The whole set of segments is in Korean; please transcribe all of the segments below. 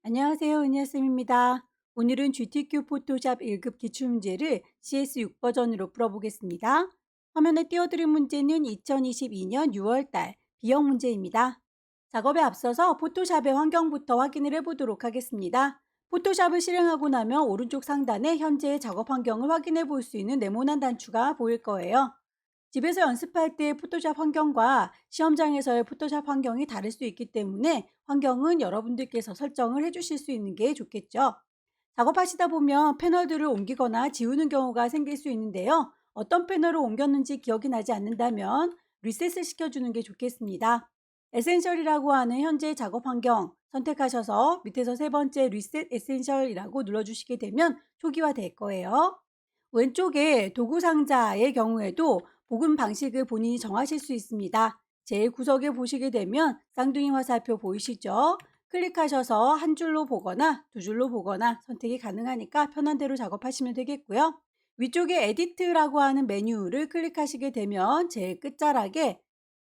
안녕하세요. 은희쌤입니다. 오늘은 GTQ 포토샵 1급 기출문제를 CS6 버전으로 풀어보겠습니다. 화면에 띄워드린 문제는 2022년 6월달 B형 문제입니다. 작업에 앞서서 포토샵의 환경부터 확인을 해보도록 하겠습니다. 포토샵을 실행하고 나면 오른쪽 상단에 현재의 작업 환경을 확인해 볼 수 있는 네모난 단추가 보일 거예요. 집에서 연습할 때의 포토샵 환경과 시험장에서의 포토샵 환경이 다를 수 있기 때문에 환경은 여러분들께서 설정을 해주실 수 있는 게 좋겠죠. 작업하시다 보면 패널들을 옮기거나 지우는 경우가 생길 수 있는데요. 어떤 패널을 옮겼는지 기억이 나지 않는다면 리셋을 시켜주는 게 좋겠습니다. 에센셜이라고 하는 현재 작업 환경 선택하셔서 밑에서 세 번째 리셋 에센셜이라고 눌러주시게 되면 초기화될 거예요. 왼쪽에 도구 상자의 경우에도 복음 방식을 본인이 정하실 수 있습니다. 제일 구석에 보시게 되면 쌍둥이 화살표 보이시죠? 클릭하셔서 한 줄로 보거나 두 줄로 보거나 선택이 가능하니까 편한 대로 작업하시면 되겠고요. 위쪽에 에디트라고 하는 메뉴를 클릭하시게 되면 제일 끝자락에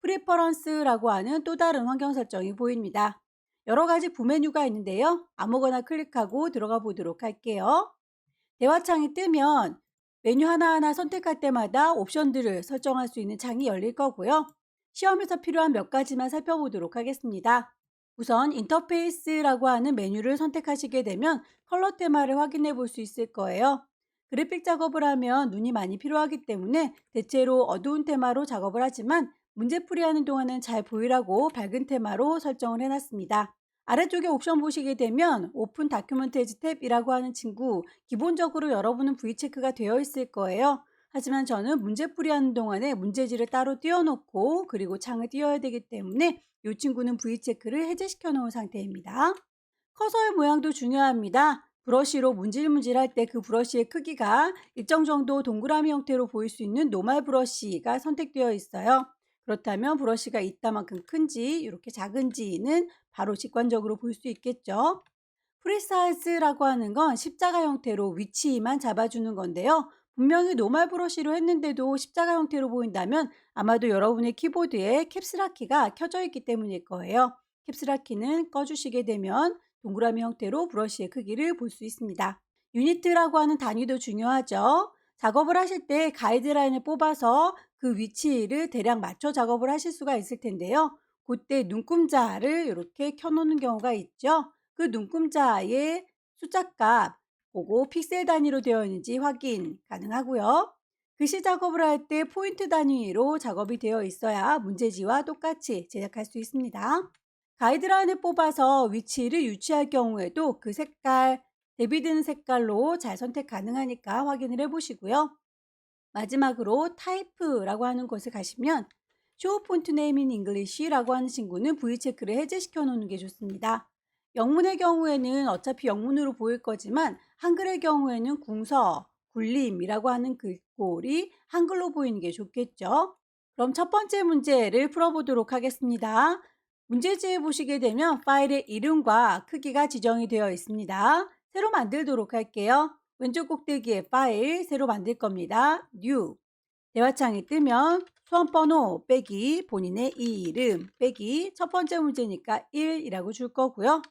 프리퍼런스라고 하는 또 다른 환경 설정이 보입니다. 여러 가지 부메뉴가 있는데요. 아무거나 클릭하고 들어가 보도록 할게요. 대화창이 뜨면 메뉴 하나하나 선택할 때마다 옵션들을 설정할 수 있는 창이 열릴 거고요. 시험에서 필요한 몇 가지만 살펴보도록 하겠습니다. 우선 인터페이스라고 하는 메뉴를 선택하시게 되면 컬러 테마를 확인해 볼 수 있을 거예요. 그래픽 작업을 하면 눈이 많이 필요하기 때문에 대체로 어두운 테마로 작업을 하지만 문제풀이하는 동안은 잘 보이라고 밝은 테마로 설정을 해놨습니다. 아래쪽에 옵션 보시게 되면 오픈 다큐멘테이지 탭이라고 하는 친구, 기본적으로 여러분은 V체크가 되어 있을 거예요. 하지만 저는 문제풀이하는 동안에 문제지를 따로 띄워놓고 그리고 창을 띄워야 되기 때문에 이 친구는 V체크를 해제시켜 놓은 상태입니다. 커서의 모양도 중요합니다. 브러쉬로 문질문질할 때 그 브러쉬의 크기가 일정 정도 동그라미 형태로 보일 수 있는 노멀 브러쉬가 선택되어 있어요. 그렇다면 브러쉬가 이따만큼 큰지 이렇게 작은지는 바로 직관적으로 볼 수 있겠죠. 프리사이즈라고 하는 건 십자가 형태로 위치만 잡아주는 건데요. 분명히 노멀 브러쉬로 했는데도 십자가 형태로 보인다면 아마도 여러분의 키보드에 캡슐라 키가 켜져 있기 때문일 거예요. 캡슐라 키는 꺼주시게 되면 동그라미 형태로 브러쉬의 크기를 볼 수 있습니다. 유니트라고 하는 단위도 중요하죠. 작업을 하실 때 가이드라인을 뽑아서 그 위치를 대략 맞춰 작업을 하실 수가 있을 텐데요. 그때 눈금자를 이렇게 켜놓는 경우가 있죠. 그 눈금자의 숫자값 보고 픽셀 단위로 되어 있는지 확인 가능하고요. 글씨 작업을 할 때 포인트 단위로 작업이 되어 있어야 문제지와 똑같이 제작할 수 있습니다. 가이드라인을 뽑아서 위치를 유치할 경우에도 그 색깔, 대비되는 색깔로 잘 선택 가능하니까 확인을 해보시고요. 마지막으로 타이프라고 하는 곳에 가시면 Show Font Name in English라고 하는 친구는 V체크를 해제시켜 놓는 게 좋습니다. 영문의 경우에는 어차피 영문으로 보일 거지만 한글의 경우에는 궁서, 굴림이라고 하는 글꼴이 한글로 보이는 게 좋겠죠. 그럼 첫 번째 문제를 풀어보도록 하겠습니다. 문제지에 보시게 되면 파일의 이름과 크기가 지정이 되어 있습니다. 새로 만들도록 할게요. 왼쪽 꼭대기에 파일 새로 만들 겁니다. New 대화창이 뜨면 수험번호 빼기 본인의 이름 빼기 첫 번째 문제니까 1이라고 줄 거고요.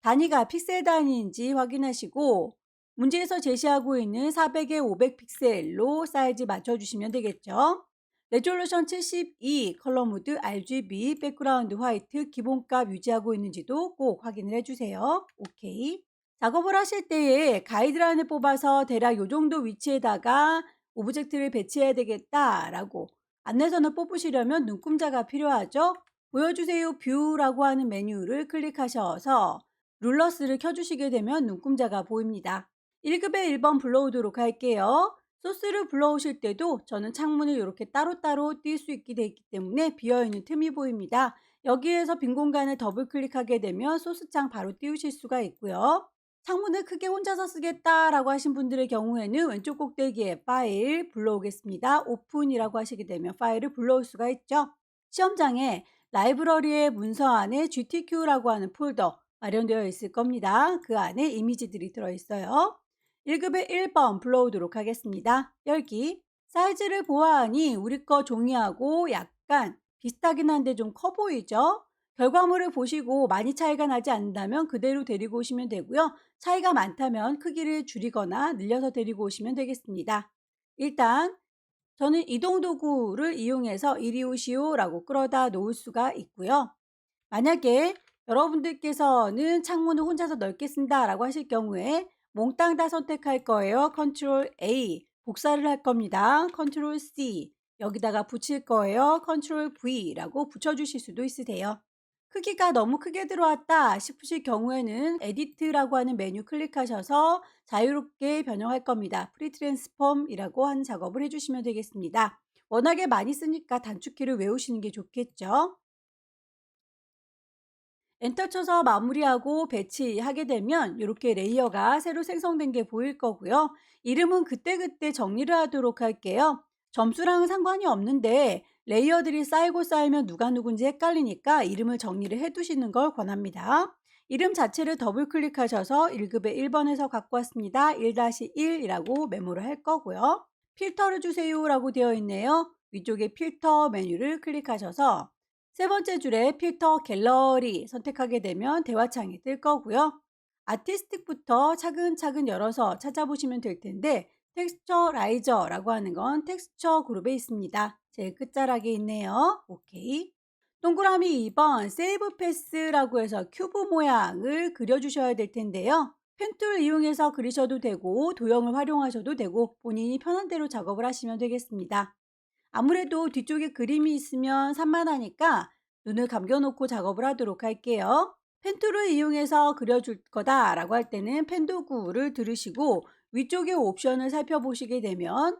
단위가 픽셀 단위인지 확인하시고 문제에서 제시하고 있는 400에 500 픽셀로 사이즈 맞춰주시면 되겠죠. 레졸루션 72, 컬러 모드 RGB, 백그라운드 화이트 기본값 유지하고 있는지도 꼭 확인을 해주세요. 오케이. 작업을 하실 때에 가이드라인을 뽑아서 대략 이 정도 위치에다가 오브젝트를 배치해야 되겠다라고 안내선을 뽑으시려면 눈금자가 필요하죠. 보여주세요 뷰라고 하는 메뉴를 클릭하셔서 룰러스를 켜주시게 되면 눈금자가 보입니다. 1급에 1번 불러오도록 할게요. 소스를 불러오실 때도 저는 창문을 이렇게 따로따로 띄울 수 있게 되어 있기 때문에 비어있는 틈이 보입니다. 여기에서 빈 공간을 더블 클릭하게 되면 소스창 바로 띄우실 수가 있고요. 창문을 크게 혼자서 쓰겠다라고 하신 분들의 경우에는 왼쪽 꼭대기에 파일 불러오겠습니다. 오픈이라고 하시게 되면 파일을 불러올 수가 있죠. 시험장에 라이브러리의 문서 안에 GTQ라고 하는 폴더 마련되어 있을 겁니다. 그 안에 이미지들이 들어있어요. 1급에 1번 불러오도록 하겠습니다. 열기. 사이즈를 보아하니 우리 거 종이하고 약간 비슷하긴 한데 좀 커 보이죠? 결과물을 보시고 많이 차이가 나지 않는다면 그대로 데리고 오시면 되고요. 차이가 많다면 크기를 줄이거나 늘려서 데리고 오시면 되겠습니다. 일단 저는 이동 도구를 이용해서 이리 오시오라고 끌어다 놓을 수가 있고요. 만약에 여러분들께서는 창문을 혼자서 넓게 쓴다라고 하실 경우에 몽땅 다 선택할 거예요. 컨트롤 A 복사를 할 겁니다. 컨트롤 C 여기다가 붙일 거예요. 컨트롤 V라고 붙여주실 수도 있으세요. 크기가 너무 크게 들어왔다 싶으실 경우에는 에디트라고 하는 메뉴 클릭하셔서 자유롭게 변형할 겁니다. 프리트랜스폼이라고 하는 작업을 해주시면 되겠습니다. 워낙에 많이 쓰니까 단축키를 외우시는 게 좋겠죠. 엔터 쳐서 마무리하고 배치하게 되면 이렇게 레이어가 새로 생성된 게 보일 거고요. 이름은 그때그때 정리를 하도록 할게요. 점수랑은 상관이 없는데 레이어들이 쌓이고 쌓이면 누가 누군지 헷갈리니까 이름을 정리를 해 두시는 걸 권합니다. 이름 자체를 더블 클릭하셔서 1급의 1번에서 갖고 왔습니다. 1-1이라고 메모를 할 거고요. 필터를 주세요라고 되어 있네요. 위쪽에 필터 메뉴를 클릭하셔서 세 번째 줄에 필터 갤러리 선택하게 되면 대화창이 뜰 거고요. 아티스틱부터 차근차근 열어서 찾아보시면 될 텐데 텍스처라이저라고 하는 건 텍스처 그룹에 있습니다. 제일 끝자락에 있네요. 오케이. 동그라미 2번 세이브 패스라고 해서 큐브 모양을 그려주셔야 될 텐데요. 펜툴 이용해서 그리셔도 되고 도형을 활용하셔도 되고 본인이 편한 대로 작업을 하시면 되겠습니다. 아무래도 뒤쪽에 그림이 있으면 산만하니까 눈을 감겨놓고 작업을 하도록 할게요. 펜툴을 이용해서 그려줄 거다라고 할 때는 펜 도구를 들으시고 위쪽의 옵션을 살펴보시게 되면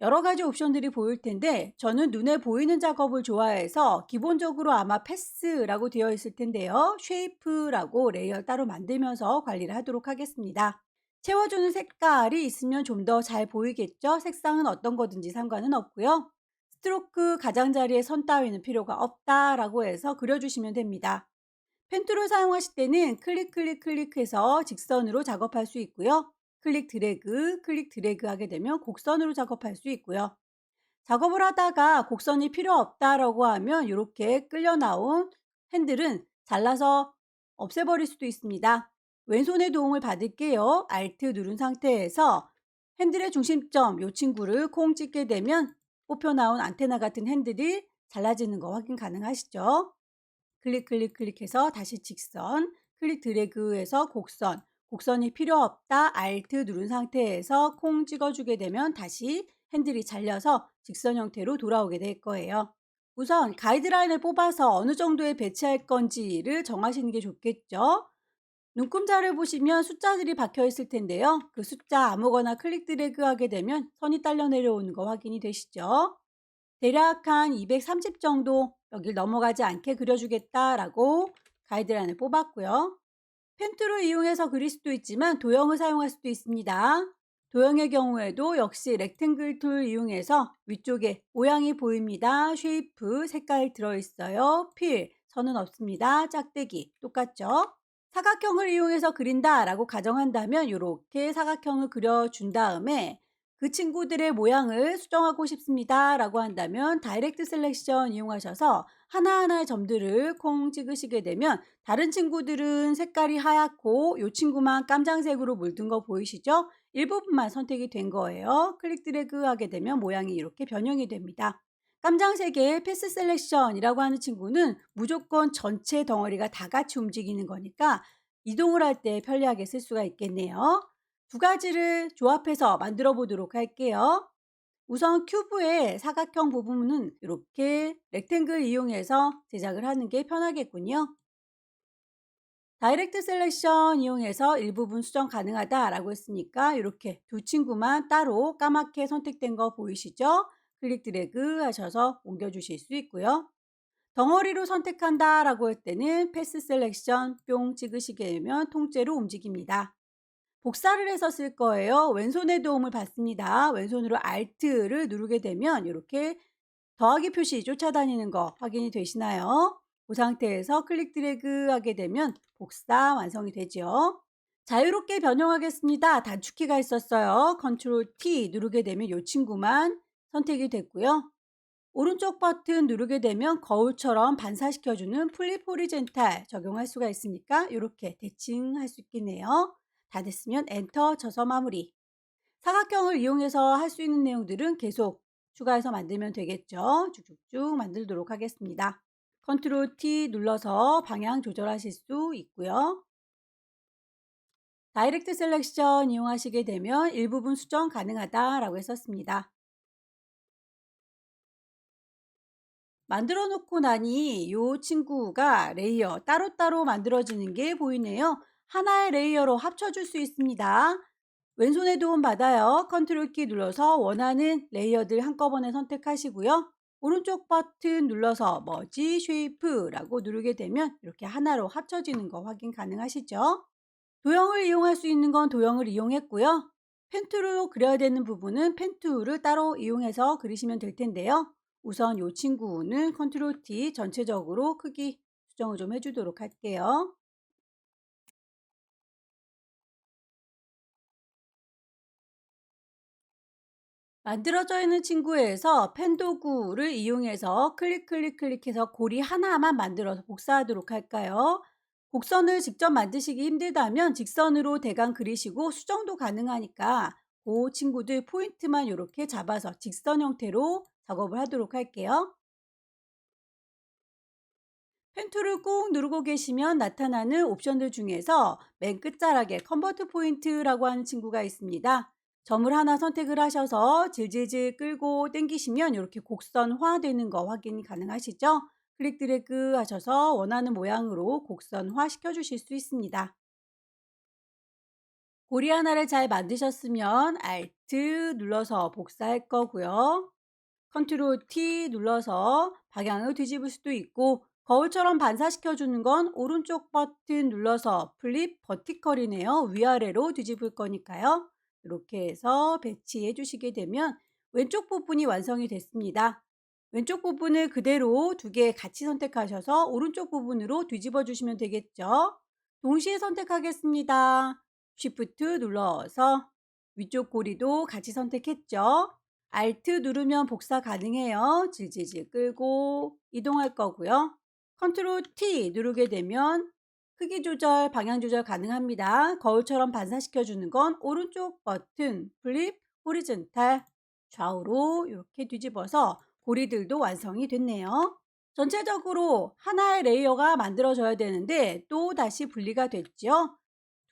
여러 가지 옵션들이 보일 텐데 저는 눈에 보이는 작업을 좋아해서 기본적으로 아마 패스라고 되어 있을 텐데요. 쉐이프라고 레이어 따로 만들면서 관리를 하도록 하겠습니다. 채워주는 색깔이 있으면 좀 더 잘 보이겠죠? 색상은 어떤 거든지 상관은 없고요. 스트로크 가장자리에 선 따위는 필요가 없다라고 해서 그려주시면 됩니다. 펜툴을 사용하실 때는 클릭해서 직선으로 작업할 수 있고요. 클릭 드래그 하게 되면 곡선으로 작업할 수 있고요. 작업을 하다가 곡선이 필요 없다라고 하면 이렇게 끌려 나온 핸들은 잘라서 없애버릴 수도 있습니다. 왼손의 도움을 받을게요. Alt 누른 상태에서 핸들의 중심점 이 친구를 콩 찍게 되면 뽑혀 나온 안테나 같은 핸들이 잘라지는 거 확인 가능하시죠? 클릭해서 다시 직선, 클릭 드래그해서 곡선, 곡선이 필요 없다 Alt 누른 상태에서 콩 찍어주게 되면 다시 핸들이 잘려서 직선 형태로 돌아오게 될 거예요. 우선 가이드라인을 뽑아서 어느 정도에 배치할 건지를 정하시는 게 좋겠죠. 눈금자를 보시면 숫자들이 박혀 있을 텐데요. 그 숫자 아무거나 클릭 드래그 하게 되면 선이 딸려 내려오는 거 확인이 되시죠? 대략 한 230 정도 여길 넘어가지 않게 그려주겠다라고 가이드라인을 뽑았고요. 펜툴을 이용해서 그릴 수도 있지만 도형을 사용할 수도 있습니다. 도형의 경우에도 역시 렉탱글 툴 이용해서 위쪽에 모양이 보입니다. 쉐이프, 색깔 들어있어요. 필, 선은 없습니다. 짝대기, 똑같죠? 사각형을 이용해서 그린다라고 가정한다면 이렇게 사각형을 그려준 다음에 그 친구들의 모양을 수정하고 싶습니다 라고 한다면 다이렉트 셀렉션 이용하셔서 하나하나의 점들을 콩 찍으시게 되면 다른 친구들은 색깔이 하얗고 이 친구만 깜장색으로 물든 거 보이시죠? 일부분만 선택이 된 거예요. 클릭 드래그 하게 되면 모양이 이렇게 변형이 됩니다. 깜장색의 패스 셀렉션이라고 하는 친구는 무조건 전체 덩어리가 다 같이 움직이는 거니까 이동을 할 때 편리하게 쓸 수가 있겠네요. 두 가지를 조합해서 만들어 보도록 할게요. 우선 큐브의 사각형 부분은 이렇게 렉탱글 이용해서 제작을 하는 게 편하겠군요. 다이렉트 셀렉션 이용해서 일부분 수정 가능하다라고 했으니까 이렇게 두 친구만 따로 까맣게 선택된 거 보이시죠? 클릭 드래그 하셔서 옮겨주실 수 있고요. 덩어리로 선택한다라고 할 때는 패스 셀렉션 뿅 찍으시게 되면 통째로 움직입니다. 복사를 해서 쓸 거예요. 왼손의 도움을 받습니다. 왼손으로 Alt를 누르게 되면 이렇게 더하기 표시 쫓아다니는 거 확인이 되시나요? 그 상태에서 클릭 드래그 하게 되면 복사 완성이 되죠. 자유롭게 변형하겠습니다. 단축키가 있었어요. 컨트롤 T 누르게 되면 이 친구만 선택이 됐고요. 오른쪽 버튼 누르게 되면 거울처럼 반사시켜주는 플립 호리젠탈 적용할 수가 있으니까 이렇게 대칭할 수 있겠네요. 다 됐으면 엔터 쳐서 마무리. 사각형을 이용해서 할 수 있는 내용들은 계속 추가해서 만들면 되겠죠. 쭉쭉쭉 만들도록 하겠습니다. 컨트롤 T 눌러서 방향 조절하실 수 있고요. 다이렉트 셀렉션 이용하시게 되면 일부분 수정 가능하다라고 했었습니다. 만들어 놓고 나니 이 친구가 레이어 따로따로 만들어지는 게 보이네요. 하나의 레이어로 합쳐줄 수 있습니다. 왼손에 도움 받아요. 컨트롤 키 눌러서 원하는 레이어들 한꺼번에 선택하시고요. 오른쪽 버튼 눌러서 머지 쉐이프라고 누르게 되면 이렇게 하나로 합쳐지는 거 확인 가능하시죠? 도형을 이용할 수 있는 건 도형을 이용했고요. 펜툴로 그려야 되는 부분은 펜툴을 따로 이용해서 그리시면 될 텐데요. 우선 이 친구는 컨트롤 T 전체적으로 크기 수정을 좀 해주도록 할게요. 만들어져 있는 친구에서 펜 도구를 이용해서 클릭해서 고리 하나만 만들어서 복사하도록 할까요? 곡선을 직접 만드시기 힘들다면 직선으로 대강 그리시고 수정도 가능하니까 그 친구들 포인트만 이렇게 잡아서 직선 형태로 작업을 하도록 할게요. 펜 툴을 꾹 누르고 계시면 나타나는 옵션들 중에서 맨 끝자락에 컨버트 포인트라고 하는 친구가 있습니다. 점을 하나 선택을 하셔서 질질질 끌고 당기시면 이렇게 곡선화되는 거 확인이 가능하시죠? 클릭 드래그 하셔서 원하는 모양으로 곡선화 시켜주실 수 있습니다. 고리 하나를 잘 만드셨으면 Alt 눌러서 복사할 거고요. 컨트롤 T 눌러서 방향을 뒤집을 수도 있고 거울처럼 반사시켜 주는 건 오른쪽 버튼 눌러서 플립 버티컬이네요. 위아래로 뒤집을 거니까요. 이렇게 해서 배치해 주시게 되면 왼쪽 부분이 완성이 됐습니다. 왼쪽 부분을 그대로 두 개 같이 선택하셔서 오른쪽 부분으로 뒤집어 주시면 되겠죠. 동시에 선택하겠습니다. Shift 눌러서 위쪽 고리도 같이 선택했죠. Alt 누르면 복사 가능해요. 질질질 끌고 이동할 거고요. 컨트롤 T 누르게 되면 크기 조절, 방향 조절 가능합니다. 거울처럼 반사시켜 주는 건 오른쪽 버튼 플립 호리젠탈 좌우로 이렇게 뒤집어서 고리들도 완성이 됐네요. 전체적으로 하나의 레이어가 만들어져야 되는데 또 다시 분리가 됐죠.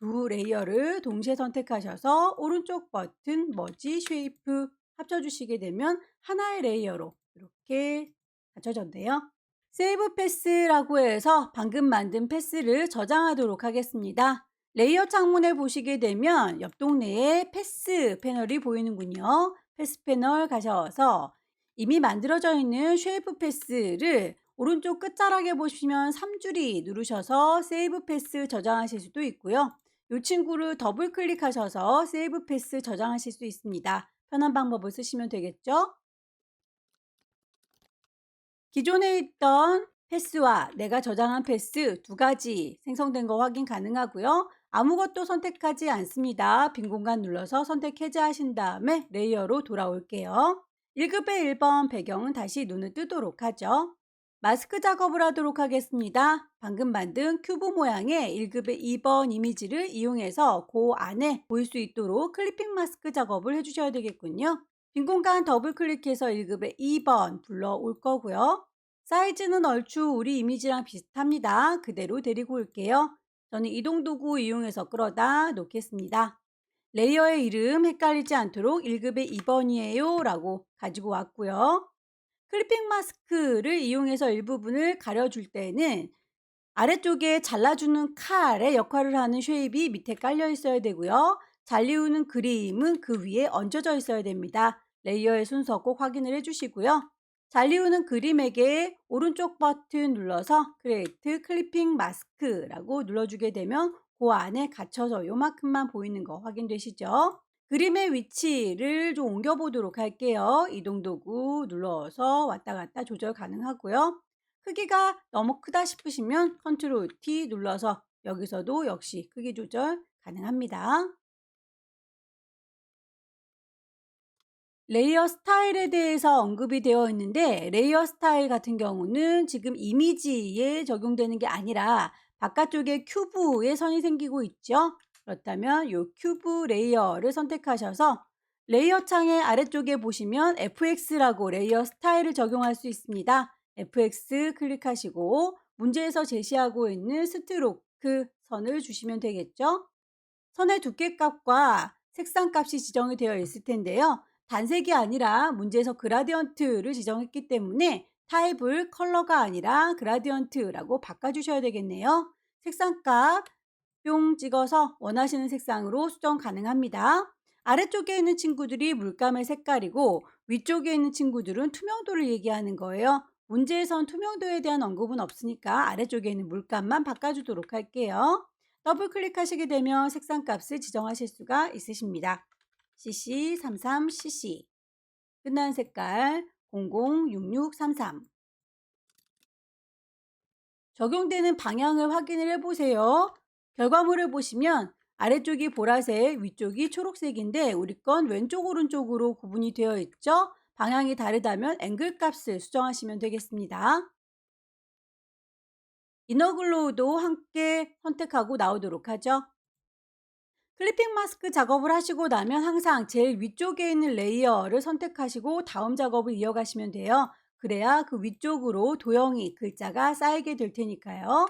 두 레이어를 동시에 선택하셔서 오른쪽 버튼 머지 쉐이프 합쳐주시게 되면 하나의 레이어로 이렇게 갖춰졌네요. 세이브 패스라고 해서 방금 만든 패스를 저장하도록 하겠습니다. 레이어 창문에 보시게 되면 옆 동네에 패스 패널이 보이는군요. 패스 패널 가셔서 이미 만들어져 있는 쉐이프 패스를 오른쪽 끝자락에 보시면 3줄이 누르셔서 세이브 패스 저장하실 수도 있고요. 이 친구를 더블 클릭하셔서 세이브 패스 저장하실 수 있습니다. 편한 방법을 쓰시면 되겠죠? 기존에 있던 패스와 내가 저장한 패스 두 가지 생성된 거 확인 가능하고요. 아무것도 선택하지 않습니다. 빈 공간 눌러서 선택 해제하신 다음에 레이어로 돌아올게요. 1급의 1번 배경은 다시 눈을 뜨도록 하죠. 마스크 작업을 하도록 하겠습니다. 방금 만든 큐브 모양의 1급의 2번 이미지를 이용해서 그 안에 보일 수 있도록 클리핑 마스크 작업을 해주셔야 되겠군요. 빈 공간 더블 클릭해서 1급의 2번 불러올 거고요. 사이즈는 얼추 우리 이미지랑 비슷합니다. 그대로 데리고 올게요. 저는 이동 도구 이용해서 끌어다 놓겠습니다. 레이어의 이름 헷갈리지 않도록 1급의 2번이에요 라고 가지고 왔고요. 클리핑 마스크를 이용해서 일부분을 가려줄 때는 아래쪽에 잘라주는 칼의 역할을 하는 쉐입이 밑에 깔려 있어야 되고요. 잘리우는 그림은 그 위에 얹어져 있어야 됩니다. 레이어의 순서 꼭 확인을 해주시고요. 잘리우는 그림에게 오른쪽 버튼 눌러서 크리에이트 클리핑 마스크라고 눌러주게 되면 그 안에 갇혀서 요만큼만 보이는 거 확인되시죠? 그림의 위치를 좀 옮겨보도록 할게요. 이동 도구 눌러서 왔다 갔다 조절 가능하고요. 크기가 너무 크다 싶으시면 컨트롤 T 눌러서 여기서도 역시 크기 조절 가능합니다. 레이어 스타일에 대해서 언급이 되어 있는데 레이어 스타일 같은 경우는 지금 이미지에 적용되는 게 아니라 바깥쪽에 큐브의 선이 생기고 있죠. 그렇다면 이 큐브 레이어를 선택하셔서 레이어 창의 아래쪽에 보시면 FX라고 레이어 스타일을 적용할 수 있습니다. FX 클릭하시고 문제에서 제시하고 있는 스트로크 선을 주시면 되겠죠. 선의 두께값과 색상값이 지정이 되어 있을 텐데요. 단색이 아니라 문제에서 그라디언트를 지정했기 때문에 타입을 컬러가 아니라 그라디언트라고 바꿔주셔야 되겠네요. 색상값 뿅 찍어서 원하시는 색상으로 수정 가능합니다. 아래쪽에 있는 친구들이 물감의 색깔이고 위쪽에 있는 친구들은 투명도를 얘기하는 거예요. 문제에선 투명도에 대한 언급은 없으니까 아래쪽에 있는 물감만 바꿔주도록 할게요. 더블 클릭하시게 되면 색상 값을 지정하실 수가 있으십니다. CC33CC 끝난 색깔 006633 적용되는 방향을 확인을 해보세요. 결과물을 보시면 아래쪽이 보라색, 위쪽이 초록색인데 우리 건 왼쪽 오른쪽으로 구분이 되어 있죠. 방향이 다르다면 앵글 값을 수정하시면 되겠습니다. 이너글로우도 함께 선택하고 나오도록 하죠. 클리핑 마스크 작업을 하시고 나면 항상 제일 위쪽에 있는 레이어를 선택하시고 다음 작업을 이어가시면 돼요. 그래야 그 위쪽으로 도형이 글자가 쌓이게 될 테니까요.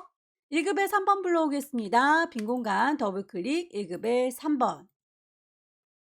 1급에 3번 불러오겠습니다. 빈 공간 더블 클릭 1급에 3번.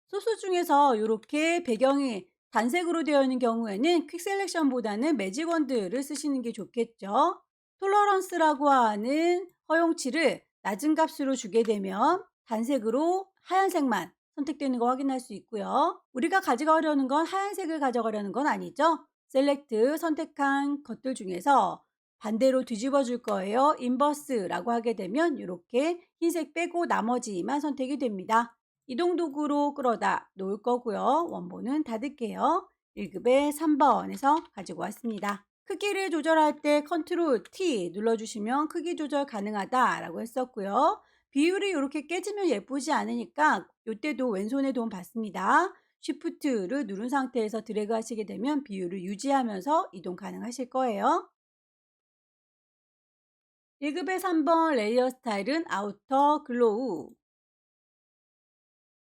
소스 중에서 이렇게 배경이 단색으로 되어 있는 경우에는 퀵 셀렉션보다는 매직 원드를 쓰시는 게 좋겠죠. 톨러런스라고 하는 허용치를 낮은 값으로 주게 되면 단색으로 하얀색만 선택되는 거 확인할 수 있고요. 우리가 가져가려는 건 하얀색을 가져가려는 건 아니죠. 셀렉트 선택한 것들 중에서 반대로 뒤집어 줄 거예요. 인버스라고 하게 되면 이렇게 흰색 빼고 나머지만 선택이 됩니다. 이동 도구로 끌어다 놓을 거고요. 원본은 닫을게요. 1급에 3번에서 가지고 왔습니다. 크기를 조절할 때 컨트롤 T 눌러주시면 크기 조절 가능하다라고 했었고요. 비율이 이렇게 깨지면 예쁘지 않으니까 이때도 왼손의 도움 받습니다. 쉬프트를 누른 상태에서 드래그 하시게 되면 비율을 유지하면서 이동 가능하실 거예요. 1급의 3번 레이어 스타일은 아우터 글로우.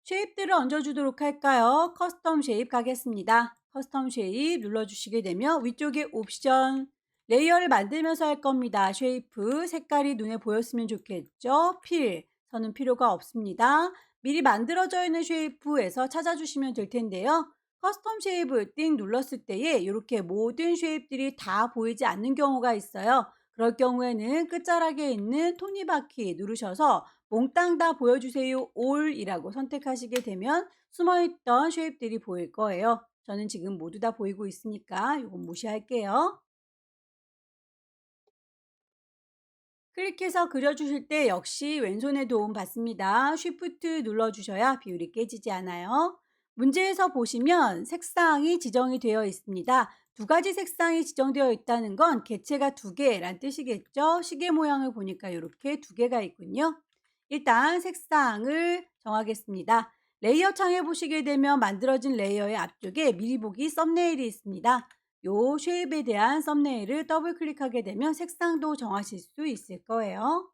쉐입들을 얹어주도록 할까요? 커스텀 쉐입 가겠습니다. 커스텀 쉐입 눌러주시게 되면 위쪽에 옵션 레이어를 만들면서 할 겁니다. 쉐이프 색깔이 눈에 보였으면 좋겠죠? 필 저는 필요가 없습니다. 미리 만들어져 있는 쉐이프에서 찾아주시면 될 텐데요. 커스텀 쉐입을 띵 눌렀을 때에 이렇게 모든 쉐입들이 다 보이지 않는 경우가 있어요. 그럴 경우에는 끝자락에 있는 톱니바퀴 누르셔서 몽땅 다 보여주세요 올이라고 선택하시게 되면 숨어있던 쉐입들이 보일 거예요. 저는 지금 모두 다 보이고 있으니까 이건 무시할게요. 클릭해서 그려주실 때 역시 왼손의 도움 받습니다. 쉬프트 눌러주셔야 비율이 깨지지 않아요. 문제에서 보시면 색상이 지정이 되어 있습니다. 두 가지 색상이 지정되어 있다는 건 개체가 두 개란 뜻이겠죠. 시계 모양을 보니까 이렇게 두 개가 있군요. 일단 색상을 정하겠습니다. 레이어 창에 보시게 되면 만들어진 레이어의 앞쪽에 미리 보기 썸네일이 있습니다. 요 쉐입에 대한 썸네일을 더블 클릭하게 되면 색상도 정하실 수 있을 거예요.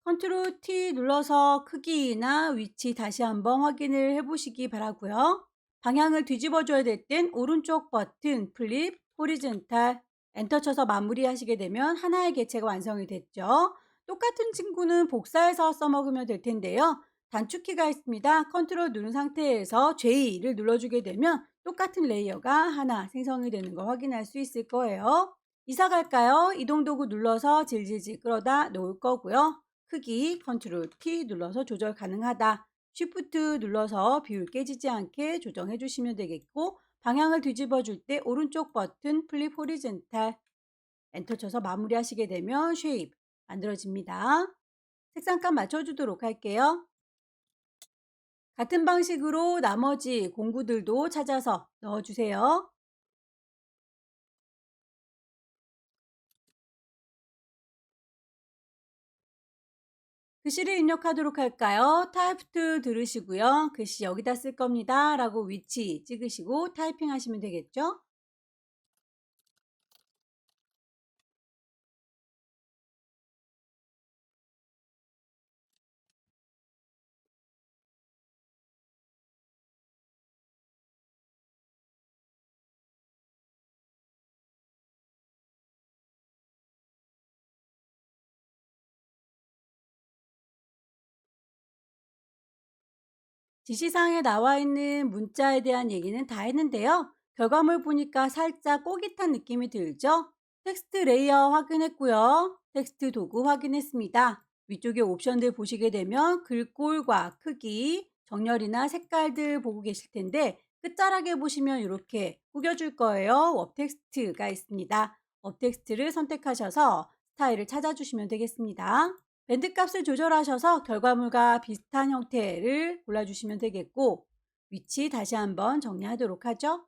컨트롤 T 눌러서 크기나 위치 다시 한번 확인을 해 보시기 바라고요. 방향을 뒤집어 줘야 될 땐 오른쪽 버튼 플립 호리즌탈 엔터 쳐서 마무리하시게 되면 하나의 개체가 완성이 됐죠. 똑같은 친구는 복사해서 써먹으면 될 텐데요. 단축키가 있습니다. 컨트롤 누른 상태에서 J를 눌러주게 되면 똑같은 레이어가 하나 생성이 되는 거 확인할 수 있을 거예요. 이사 갈까요? 이동 도구 눌러서 질질질 끌어다 놓을 거고요. 크기 컨트롤 T 눌러서 조절 가능하다. 쉬프트 눌러서 비율 깨지지 않게 조정해 주시면 되겠고 방향을 뒤집어 줄 때 오른쪽 버튼 플립 호리젠탈 엔터 쳐서 마무리하시게 되면 쉐입 만들어집니다. 색상값 맞춰주도록 할게요. 같은 방식으로 나머지 공구들도 찾아서 넣어주세요. 글씨를 입력하도록 할까요? 타입 to 들으시고요. 글씨 여기다 쓸 겁니다. 라고 위치 찍으시고 타이핑 하시면 되겠죠? 지시사항에 나와 있는 문자에 대한 얘기는 다 했는데요. 결과물 보니까 살짝 꼬깃한 느낌이 들죠? 텍스트 레이어 확인했고요. 텍스트 도구 확인했습니다. 위쪽에 옵션들 보시게 되면 글꼴과 크기, 정렬이나 색깔들 보고 계실 텐데 끝자락에 보시면 이렇게 구겨줄 거예요. 업 텍스트가 있습니다. 업 텍스트를 선택하셔서 스타일을 찾아주시면 되겠습니다. 밴드 값을 조절하셔서 결과물과 비슷한 형태를 골라주시면 되겠고 위치 다시 한번 정리하도록 하죠.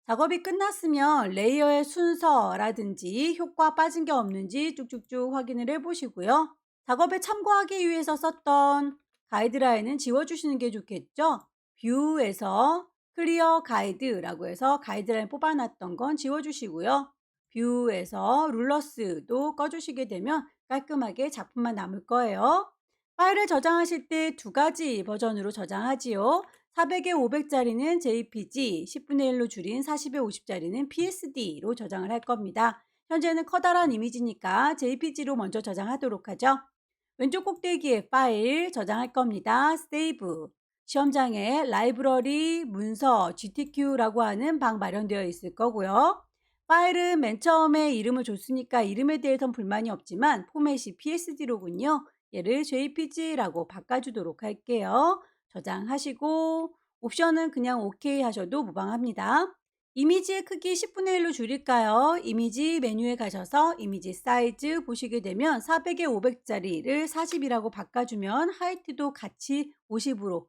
작업이 끝났으면 레이어의 순서라든지 효과 빠진 게 없는지 쭉쭉쭉 확인을 해보시고요. 작업에 참고하기 위해서 썼던 가이드라인은 지워주시는 게 좋겠죠. 뷰에서 클리어 가이드라고 해서 가이드라인 뽑아놨던 건 지워주시고요. 뷰에서 룰러스도 꺼주시게 되면 깔끔하게 작품만 남을 거예요. 파일을 저장하실 때 두 가지 버전으로 저장하지요. 400에 500짜리는 JPG, 10분의 1로 줄인 40에 50짜리는 PSD로 저장을 할 겁니다. 현재는 커다란 이미지니까 JPG로 먼저 저장하도록 하죠. 왼쪽 꼭대기에 파일 저장할 겁니다. 세이브. 시험장에 라이브러리, 문서, GTQ라고 하는 방 마련되어 있을 거고요. 파일은 맨 처음에 이름을 줬으니까 이름에 대해선 불만이 없지만 포맷이 PSD로군요. 얘를 JPG라고 바꿔주도록 할게요. 저장하시고 옵션은 그냥 OK 하셔도 무방합니다. 이미지의 크기 10분의 1로 줄일까요? 이미지 메뉴에 가셔서 이미지 사이즈 보시게 되면 400에 500짜리를 40이라고 바꿔주면 하이트도 같이 50으로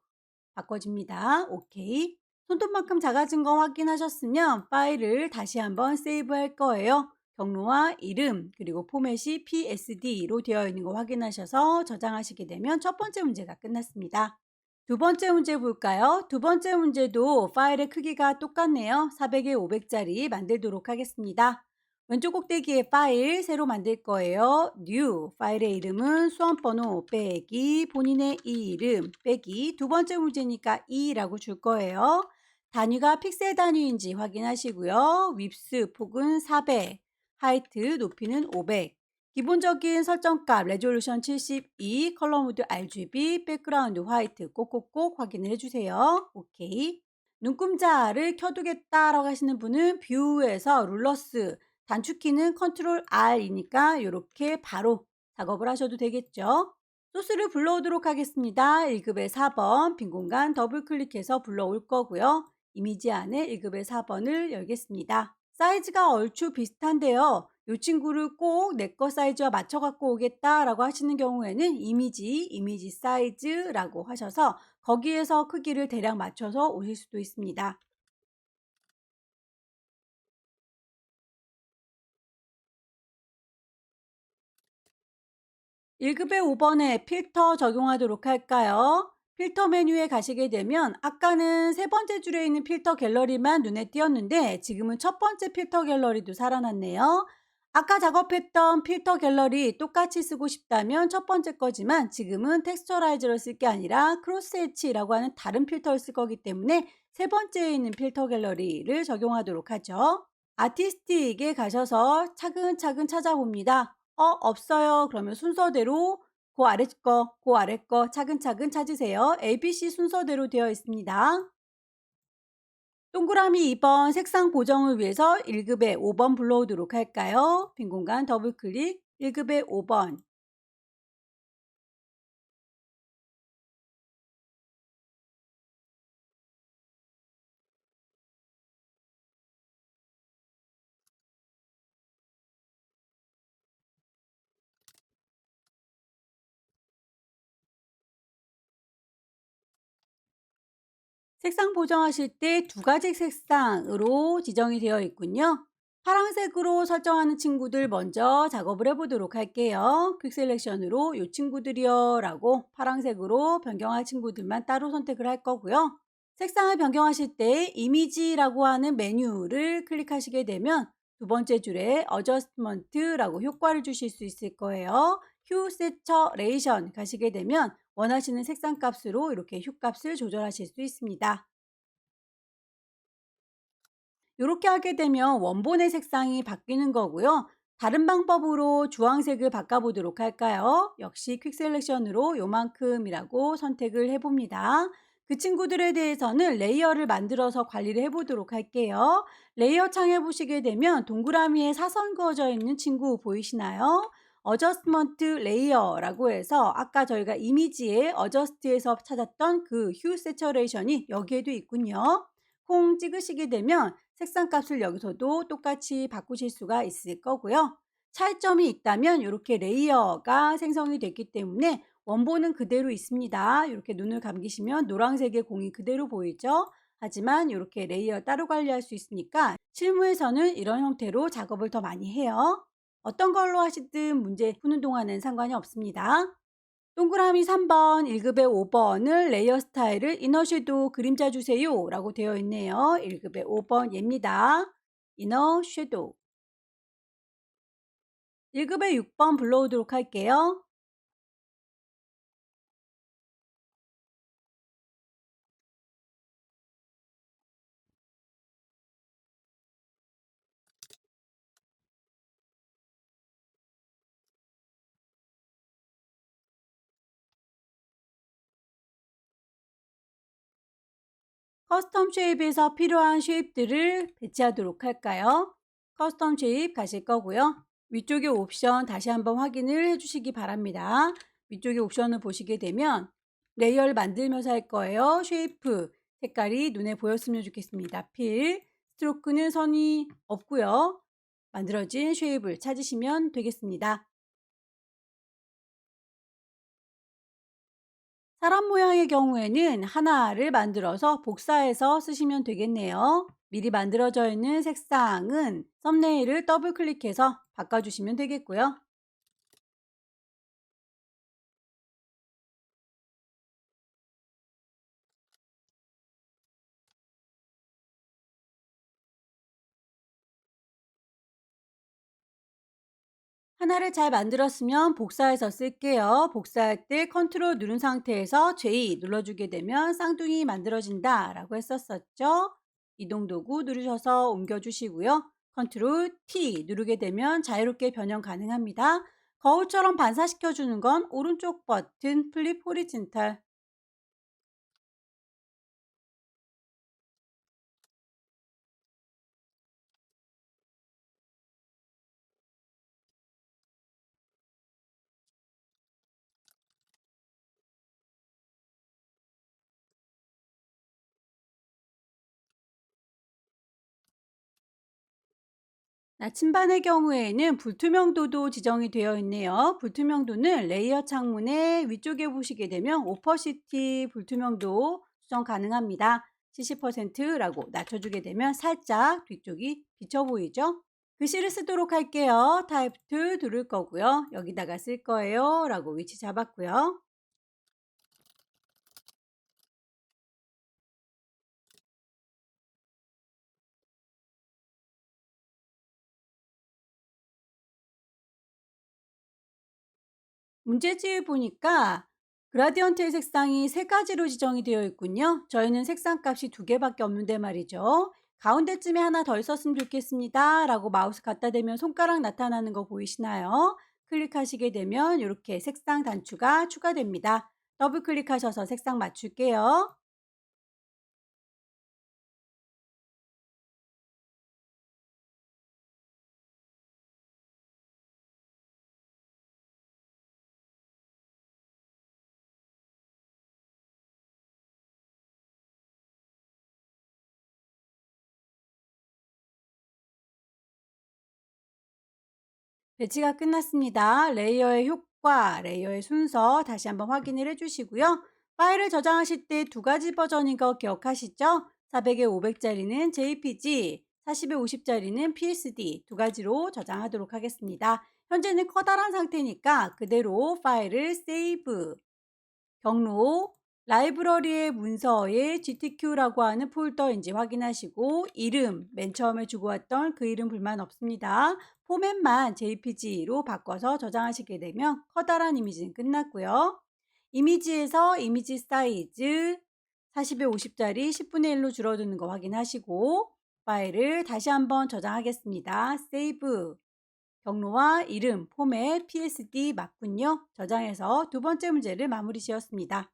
바꿔집니다. OK. 손톱만큼 작아진 거 확인하셨으면 파일을 다시 한번 세이브 할 거예요. 경로와 이름 그리고 포맷이 PSD로 되어 있는 거 확인하셔서 저장하시게 되면 첫 번째 문제가 끝났습니다. 두 번째 문제 볼까요? 두 번째 문제도 파일의 크기가 똑같네요. 400에 500짜리 만들도록 하겠습니다. 왼쪽 꼭대기에 파일 새로 만들 거예요. New 파일의 이름은 수험번호 빼기 본인의 이름 빼기 두 번째 문제니까 2라고 줄 거예요. 단위가 픽셀 단위인지 확인하시고요. 윕스 폭은 400, 하이트 높이는 500. 기본적인 설정값 레졸루션 72, 컬러 모드 RGB, 백그라운드 화이트 꼭꼭꼭 확인을 해주세요. 오케이. 눈금자를 켜두겠다라고 하시는 분은 뷰에서 룰러스 단축키는 컨트롤 R이니까 이렇게 바로 작업을 하셔도 되겠죠. 소스를 불러오도록 하겠습니다. 1급의 4번 빈 공간 더블 클릭해서 불러올 거고요. 이미지 안에 1급의 4번을 열겠습니다. 사이즈가 얼추 비슷한데요. 이 친구를 꼭 내 거 사이즈와 맞춰 갖고 오겠다라고 하시는 경우에는 이미지 사이즈라고 하셔서 거기에서 크기를 대략 맞춰서 오실 수도 있습니다. 1급의 5번에 필터 적용하도록 할까요? 필터 메뉴에 가시게 되면 아까는 세 번째 줄에 있는 필터 갤러리만 눈에 띄었는데 지금은 첫 번째 필터 갤러리도 살아났네요. 아까 작업했던 필터 갤러리 똑같이 쓰고 싶다면 첫 번째 거지만 지금은 텍스처라이저를 쓸 게 아니라 크로스 엣지라고 하는 다른 필터를 쓸 거기 때문에 세 번째에 있는 필터 갤러리를 적용하도록 하죠. 아티스틱에 가셔서 차근차근 찾아봅니다. 없어요. 그러면 순서대로 그 아래 거 차근차근 찾으세요. ABC 순서대로 되어 있습니다. 동그라미 2번 색상 보정을 위해서 1급에 5번 불러오도록 할까요? 빈 공간 더블 클릭 1급에 5번. 색상 보정하실 때 두 가지 색상으로 지정이 되어 있군요. 파란색으로 설정하는 친구들 먼저 작업을 해보도록 할게요. 퀵 셀렉션으로 이 친구들이요 라고 파란색으로 변경할 친구들만 따로 선택을 할 거고요. 색상을 변경하실 때 이미지라고 하는 메뉴를 클릭하시게 되면 두 번째 줄에 어저스트먼트라고 효과를 주실 수 있을 거예요. 휴 세처레이션 가시게 되면 원하시는 색상 값으로 이렇게 휴 값을 조절하실 수 있습니다. 이렇게 하게 되면 원본의 색상이 바뀌는 거고요. 다른 방법으로 주황색을 바꿔보도록 할까요? 역시 퀵 셀렉션으로 요만큼이라고 선택을 해봅니다. 그 친구들에 대해서는 레이어를 만들어서 관리를 해보도록 할게요. 레이어 창에 보시게 되면 동그라미에 사선 그어져 있는 친구 보이시나요? 어저스트먼트 레이어라고 해서 아까 저희가 이미지에 어저스트에서 찾았던 그 휴 세처레이션이 여기에도 있군요. 콩 찍으시게 되면 색상 값을 여기서도 똑같이 바꾸실 수가 있을 거고요. 차이점이 있다면 이렇게 레이어가 생성이 됐기 때문에 원본은 그대로 있습니다. 이렇게 눈을 감기시면 노란색의 공이 그대로 보이죠? 하지만 이렇게 레이어 따로 관리할 수 있으니까 실무에서는 이런 형태로 작업을 더 많이 해요. 어떤 걸로 하시든 문제 푸는 동안은 상관이 없습니다. 동그라미 3번, 1급의 5번을 레이어 스타일을 이너 섀도우 그림자 주세요 라고 되어 있네요. 1급의 5번 얘입니다. 이너 섀도우. 1급의 6번 불러오도록 할게요. 커스텀 쉐입에서 필요한 쉐입들을 배치하도록 할까요? 커스텀 쉐입 가실 거고요. 위쪽의 옵션 다시 한번 확인을 해주시기 바랍니다. 위쪽의 옵션을 보시게 되면 레이어를 만들면서 할 거예요. 쉐이프 색깔이 눈에 보였으면 좋겠습니다. 필 스트로크는 선이 없고요. 만들어진 쉐입을 찾으시면 되겠습니다. 사람 모양의 경우에는 하나를 만들어서 복사해서 쓰시면 되겠네요. 미리 만들어져 있는 색상은 썸네일을 더블 클릭해서 바꿔주시면 되겠고요. 하나를 잘 만들었으면 복사해서 쓸게요. 복사할 때 컨트롤 누른 상태에서 J 눌러주게 되면 쌍둥이 만들어진다 라고 했었죠. 이동 도구 누르셔서 옮겨주시고요. 컨트롤 T 누르게 되면 자유롭게 변형 가능합니다. 거울처럼 반사시켜주는 건 오른쪽 버튼 플립 호리진탈. 나침반의 경우에는 불투명도도 지정이 되어 있네요. 불투명도는 레이어 창문의 위쪽에 보시게 되면 오퍼시티 불투명도 수정 가능합니다. 70%라고 낮춰주게 되면 살짝 뒤쪽이 비쳐 보이죠? 글씨를 쓰도록 할게요. 타입 2 누를 거고요. 여기다가 쓸 거예요. 라고 위치 잡았고요. 문제지에 보니까 그라디언트의 색상이 세 가지로 지정이 되어 있군요. 저희는 색상 값이 두 개밖에 없는데 말이죠. 가운데쯤에 하나 더 있었으면 좋겠습니다. 라고 마우스 갖다 대면 손가락 나타나는 거 보이시나요? 클릭하시게 되면 이렇게 색상 단추가 추가됩니다. 더블 클릭하셔서 색상 맞출게요. 배치가 끝났습니다. 레이어의 효과, 레이어의 순서 다시 한번 확인을 해주시고요. 파일을 저장하실 때 두 가지 버전인 거 기억하시죠? 400에 500짜리는 JPG, 40에 50짜리는 PSD 두 가지로 저장하도록 하겠습니다. 현재는 커다란 상태니까 그대로 파일을 세이브, 경로, 라이브러리의 문서에 GTQ라고 하는 폴더인지 확인하시고 이름, 맨 처음에 주고 왔던 그 이름 불만 없습니다. 포맷만 JPG로 바꿔서 저장하시게 되면 커다란 이미지는 끝났고요. 이미지에서 이미지 사이즈 40에 50짜리 10분의 1로 줄어드는 거 확인하시고 파일을 다시 한번 저장하겠습니다. 세이브, 경로와 이름, 포맷, PSD 맞군요. 저장해서 두 번째 문제를 마무리 지었습니다.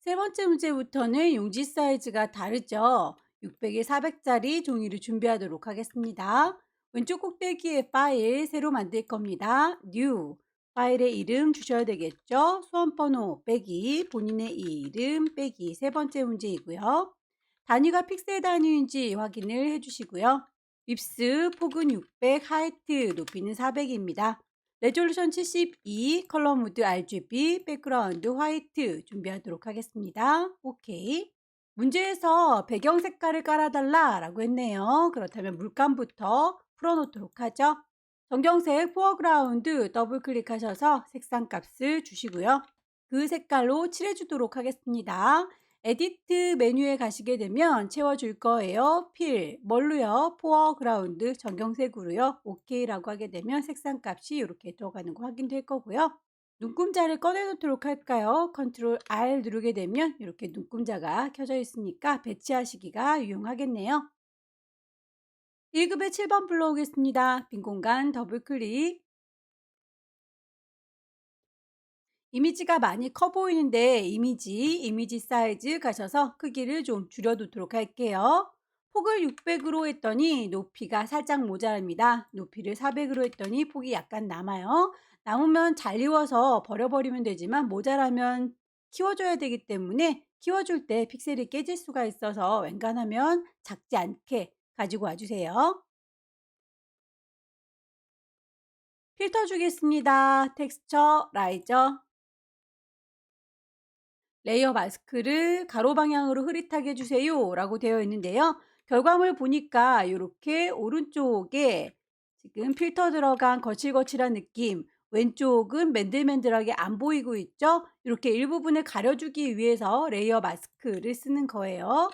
세 번째 문제부터는 용지 사이즈가 다르죠. 600에 400짜리 종이를 준비하도록 하겠습니다. 왼쪽 꼭대기에 파일 새로 만들 겁니다. New, 파일의 이름 주셔야 되겠죠. 수험번호 빼기, 본인의 이름 빼기 세 번째 문제이고요. 단위가 픽셀 단위인지 확인을 해주시고요. 빕스 폭은 600, 하이트 높이는 400입니다. 레졸루션 72, 컬러 모드 RGB, 백그라운드 화이트 준비하도록 하겠습니다. 오케이. 문제에서 배경 색깔을 깔아달라 라고 했네요. 그렇다면 물감부터 풀어놓도록 하죠. 정경색 포어그라운드 더블 클릭하셔서 색상 값을 주시고요. 그 색깔로 칠해주도록 하겠습니다. 에디트 메뉴에 가시게 되면 채워줄 거예요. 필, 뭘로요? 포어그라운드 정경색으로요. OK라고 하게 되면 색상 값이 이렇게 들어가는 거 확인될 거고요. 눈금자를 꺼내놓도록 할까요? 컨트롤 R 누르게 되면 이렇게 눈금자가 켜져 있으니까 배치하시기가 유용하겠네요. 1급의 7번 불러오겠습니다. 빈 공간 더블 클릭. 이미지가 많이 커 보이는데 이미지 사이즈 가셔서 크기를 좀 줄여두도록 할게요. 폭을 600으로 했더니 높이가 살짝 모자랍니다. 높이를 400으로 했더니 폭이 약간 남아요. 남으면 잘 이워서 버려버리면 되지만 모자라면 키워줘야 되기 때문에 키워줄 때 픽셀이 깨질 수가 있어서 웬간하면 작지 않게 가지고 와주세요. 필터 주겠습니다. 텍스처, 라이저. 레이어 마스크를 가로 방향으로 흐릿하게 해주세요 라고 되어 있는데요. 결과물 보니까 이렇게 오른쪽에 지금 필터 들어간 거칠거칠한 느낌, 왼쪽은 맨들맨들하게 안 보이고 있죠. 이렇게 일부분을 가려주기 위해서 레이어 마스크를 쓰는 거예요.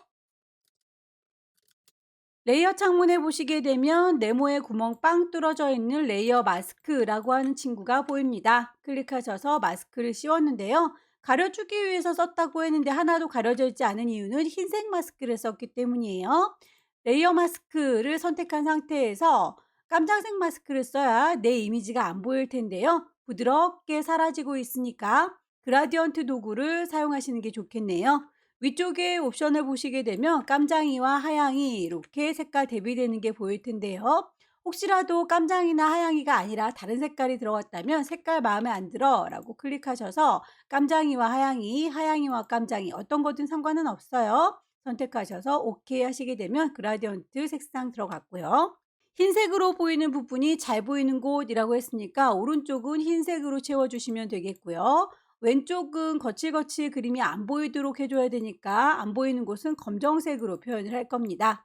레이어 창문에 보시게 되면 네모에 구멍 빵 뚫어져 있는 레이어 마스크라고 하는 친구가 보입니다. 클릭하셔서 마스크를 씌웠는데요. 가려주기 위해서 썼다고 했는데 하나도 가려져 있지 않은 이유는 흰색 마스크를 썼기 때문이에요. 레이어 마스크를 선택한 상태에서 깜장색 마스크를 써야 내 이미지가 안 보일 텐데요. 부드럽게 사라지고 있으니까 그라디언트 도구를 사용하시는 게 좋겠네요. 위쪽에 옵션을 보시게 되면 깜장이와 하양이 이렇게 색깔 대비되는 게 보일 텐데요. 혹시라도 깜장이나 하양이가 아니라 다른 색깔이 들어갔다면 색깔 마음에 안 들어 라고 클릭하셔서 깜장이와 하양이, 하양이와 깜장이 어떤 거든 상관은 없어요. 선택하셔서 OK 하시게 되면 그라디언트 색상 들어갔고요. 흰색으로 보이는 부분이 잘 보이는 곳이라고 했으니까 오른쪽은 흰색으로 채워주시면 되겠고요. 왼쪽은 거칠거칠 그림이 안 보이도록 해줘야 되니까 안 보이는 곳은 검정색으로 표현을 할 겁니다.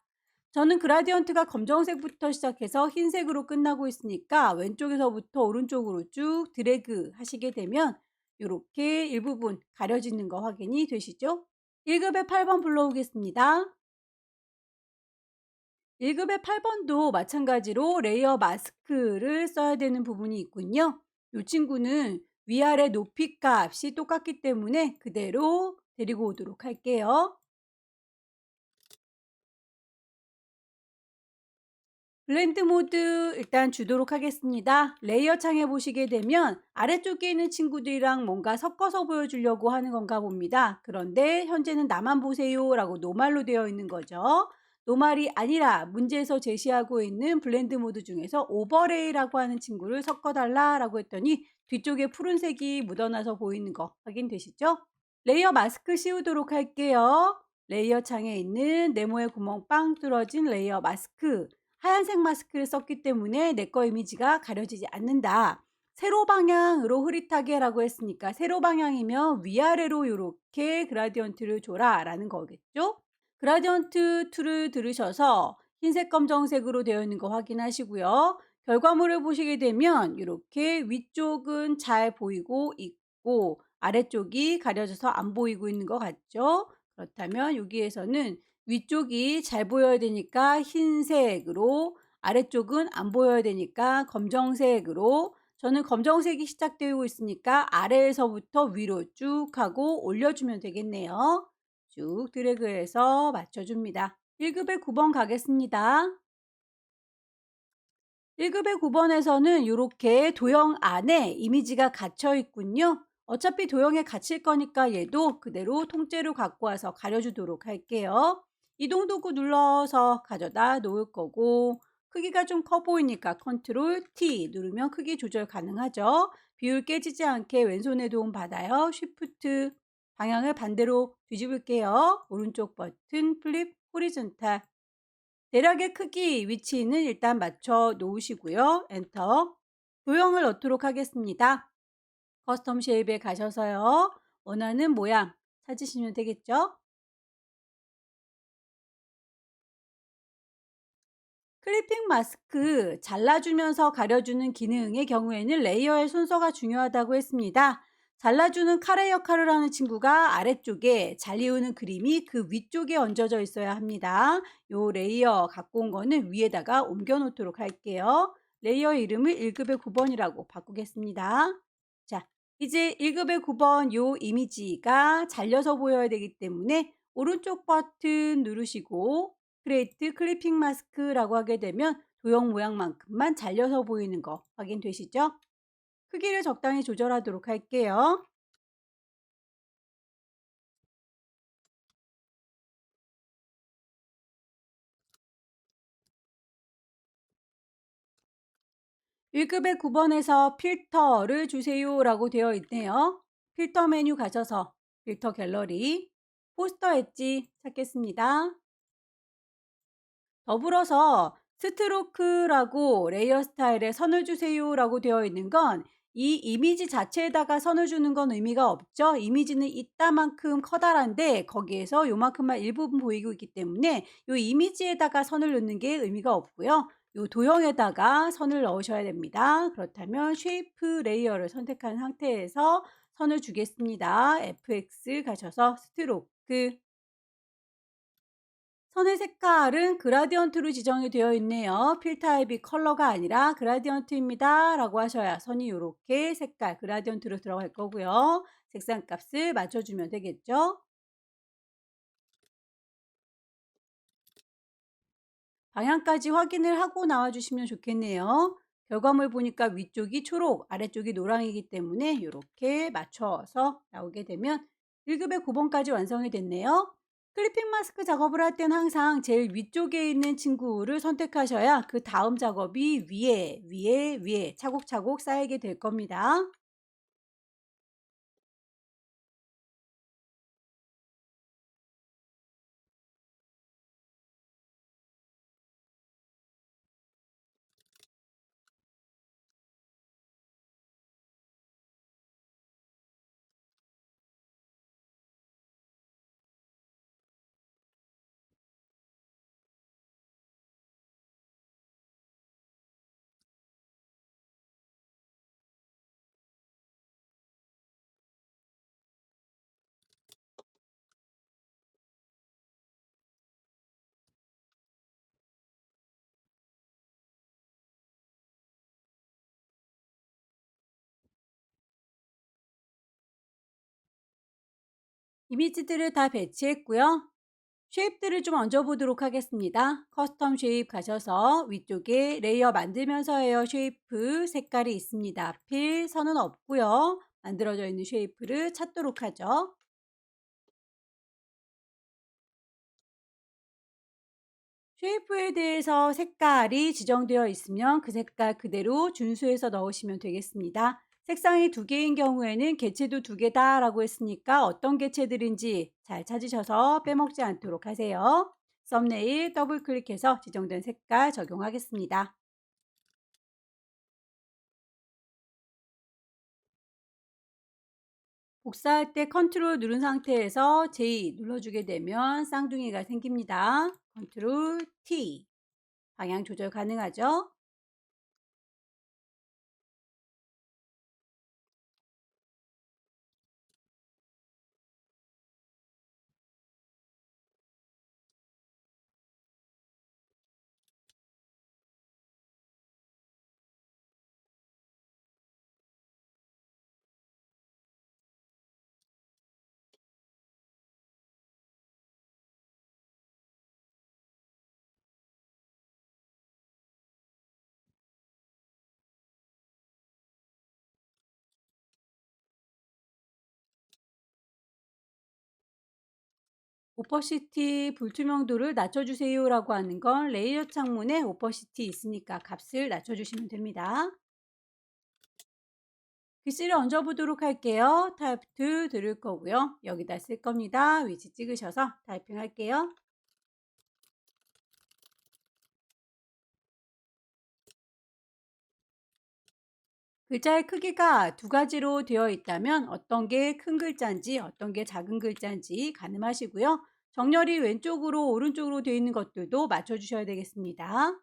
저는 그라디언트가 검정색부터 시작해서 흰색으로 끝나고 있으니까 왼쪽에서부터 오른쪽으로 쭉 드래그 하시게 되면 이렇게 일부분 가려지는 거 확인이 되시죠? 1급의 8번 불러오겠습니다. 1급의 8번도 마찬가지로 레이어 마스크를 써야 되는 부분이 있군요. 이 친구는 위아래 높이 값이 똑같기 때문에 그대로 데리고 오도록 할게요. 블렌드 모드 일단 주도록 하겠습니다. 레이어 창에 보시게 되면 아래쪽에 있는 친구들이랑 뭔가 섞어서 보여주려고 하는 건가 봅니다. 그런데 현재는 나만 보세요 라고 노말로 되어 있는 거죠. 노말이 아니라 문제에서 제시하고 있는 블렌드 모드 중에서 오버레이라고 하는 친구를 섞어달라 라고 했더니 뒤쪽에 푸른색이 묻어나서 보이는 거 확인되시죠? 레이어 마스크 씌우도록 할게요. 레이어 창에 있는 네모의 구멍 빵 뚫어진 레이어 마스크. 하얀색 마스크를 썼기 때문에 내 거 이미지가 가려지지 않는다. 세로 방향으로 흐릿하게 라고 했으니까 세로 방향이면 위아래로 이렇게 그라디언트를 줘라 라는 거겠죠? 그라디언트 툴을 들으셔서 흰색, 검정색으로 되어 있는 거 확인하시고요. 결과물을 보시게 되면 이렇게 위쪽은 잘 보이고 있고 아래쪽이 가려져서 안 보이고 있는 것 같죠? 그렇다면 여기에서는 위쪽이 잘 보여야 되니까 흰색으로, 아래쪽은 안 보여야 되니까 검정색으로, 저는 검정색이 시작되고 있으니까 아래에서부터 위로 쭉 하고 올려주면 되겠네요. 쭉 드래그해서 맞춰줍니다. 1급의 9번 가겠습니다. 1급의 9번에서는 이렇게 도형 안에 이미지가 갇혀 있군요. 어차피 도형에 갇힐 거니까 얘도 그대로 통째로 갖고 와서 가려주도록 할게요. 이동 도구 눌러서 가져다 놓을 거고, 크기가 좀 커 보이니까 컨트롤 T 누르면 크기 조절 가능하죠. 비율 깨지지 않게 왼손에 도움 받아요. 쉬프트 방향을 반대로 뒤집을게요. 오른쪽 버튼 플립 호리존탈. 대략의 크기 위치는 일단 맞춰 놓으시고요. 엔터. 도형을 넣도록 하겠습니다. 커스텀 쉐입에 가셔서요. 원하는 모양 찾으시면 되겠죠? 클리핑 마스크 잘라주면서 가려주는 기능의 경우에는 레이어의 순서가 중요하다고 했습니다. 잘라주는 칼의 역할을 하는 친구가 아래쪽에, 잘리우는 그림이 그 위쪽에 얹어져 있어야 합니다. 요 레이어 갖고 온 거는 위에다가 옮겨 놓도록 할게요. 레이어 이름을 1급의 9번이라고 바꾸겠습니다. 자, 이제 1급의 9번 요 이미지가 잘려서 보여야 되기 때문에 오른쪽 버튼 누르시고 크리에이트 클리핑 마스크라고 하게 되면 도형 모양만큼만 잘려서 보이는 거 확인되시죠? 크기를 적당히 조절하도록 할게요. 1급의 9번에서 필터를 주세요라고 되어 있네요. 필터 메뉴 가셔서 필터 갤러리, 포스터 엣지 찾겠습니다. 더불어서 스트로크라고 레이어 스타일에 선을 주세요라고 되어 있는 건 이 이미지 자체에다가 선을 주는 건 의미가 없죠. 이미지는 이따만큼 커다란데 거기에서 요만큼만 일부분 보이고 있기 때문에 요 이미지에다가 선을 넣는 게 의미가 없고요. 요 도형에다가 선을 넣으셔야 됩니다. 그렇다면 쉐이프 레이어를 선택한 상태에서 선을 주겠습니다. FX 가셔서 스트로크. 선의 색깔은 그라디언트로 지정이 되어 있네요. 필 타입이 컬러가 아니라 그라디언트입니다 라고 하셔야 선이 이렇게 색깔 그라디언트로 들어갈 거고요. 색상 값을 맞춰주면 되겠죠. 방향까지 확인을 하고 나와주시면 좋겠네요. 결과물 보니까 위쪽이 초록, 아래쪽이 노랑이기 때문에 이렇게 맞춰서 나오게 되면 1급의 9번까지 완성이 됐네요. 클리핑 마스크 작업을 할 땐 항상 제일 위쪽에 있는 친구를 선택하셔야 그 다음 작업이 위에 차곡차곡 쌓이게 될 겁니다. 이미지들을 다 배치했고요. 쉐입들을 좀 얹어보도록 하겠습니다. 커스텀 쉐입 가셔서 위쪽에 레이어 만들면서 해요 쉐이프 색깔이 있습니다. 필 선은 없고요. 만들어져 있는 쉐이프를 찾도록 하죠. 쉐이프에 대해서 색깔이 지정되어 있으면 그 색깔 그대로 준수해서 넣으시면 되겠습니다. 색상이 두 개인 경우에는 개체도 두 개다라고 했으니까 어떤 개체들인지 잘 찾으셔서 빼먹지 않도록 하세요. 썸네일 더블 클릭해서 지정된 색깔 적용하겠습니다. 복사할 때 컨트롤 누른 상태에서 J 눌러주게 되면 쌍둥이가 생깁니다. 컨트롤 T. 방향 조절 가능하죠. 오퍼시티 불투명도를 낮춰주세요라고 하는 건 레이어 창문에 오퍼시티 있으니까 값을 낮춰주시면 됩니다. 글씨를 얹어보도록 할게요. 타입 2 들을 거고요. 여기다 쓸 겁니다. 위치 찍으셔서 타이핑 할게요. 글자의 크기가 두 가지로 되어 있다면 어떤 게 큰 글자인지 어떤 게 작은 글자인지 가늠하시고요. 정렬이 왼쪽으로 오른쪽으로 되어 있는 것들도 맞춰주셔야 되겠습니다.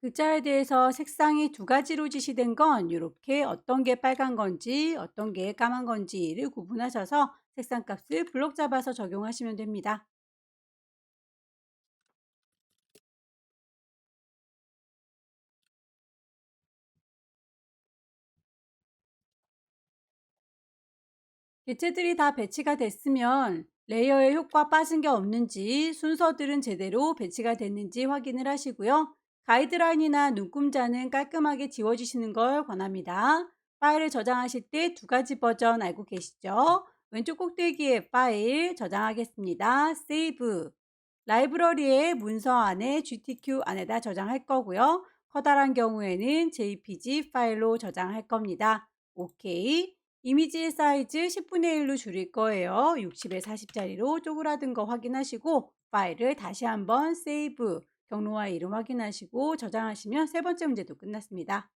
글자에 대해서 색상이 두 가지로 지시된 건 이렇게 어떤 게 빨간 건지 어떤 게 까만 건지를 구분하셔서 색상 값을 블록 잡아서 적용하시면 됩니다. 개체들이 다 배치가 됐으면 레이어의 효과 빠진 게 없는지 순서들은 제대로 배치가 됐는지 확인을 하시고요. 가이드라인이나 눈금자는 깔끔하게 지워주시는 걸 권합니다. 파일을 저장하실 때 두 가지 버전 알고 계시죠? 왼쪽 꼭대기에 파일 저장하겠습니다. 세이브. 라이브러리의 문서 안에 GTQ 안에다 저장할 거고요. 커다란 경우에는 JPG 파일로 저장할 겁니다. 오케이. 이미지의 사이즈 10분의 1로 줄일 거예요. 60에 40짜리로 쪼그라든 거 확인하시고 파일을 다시 한번 세이브, 경로와 이름 확인하시고 저장하시면 세 번째 문제도 끝났습니다.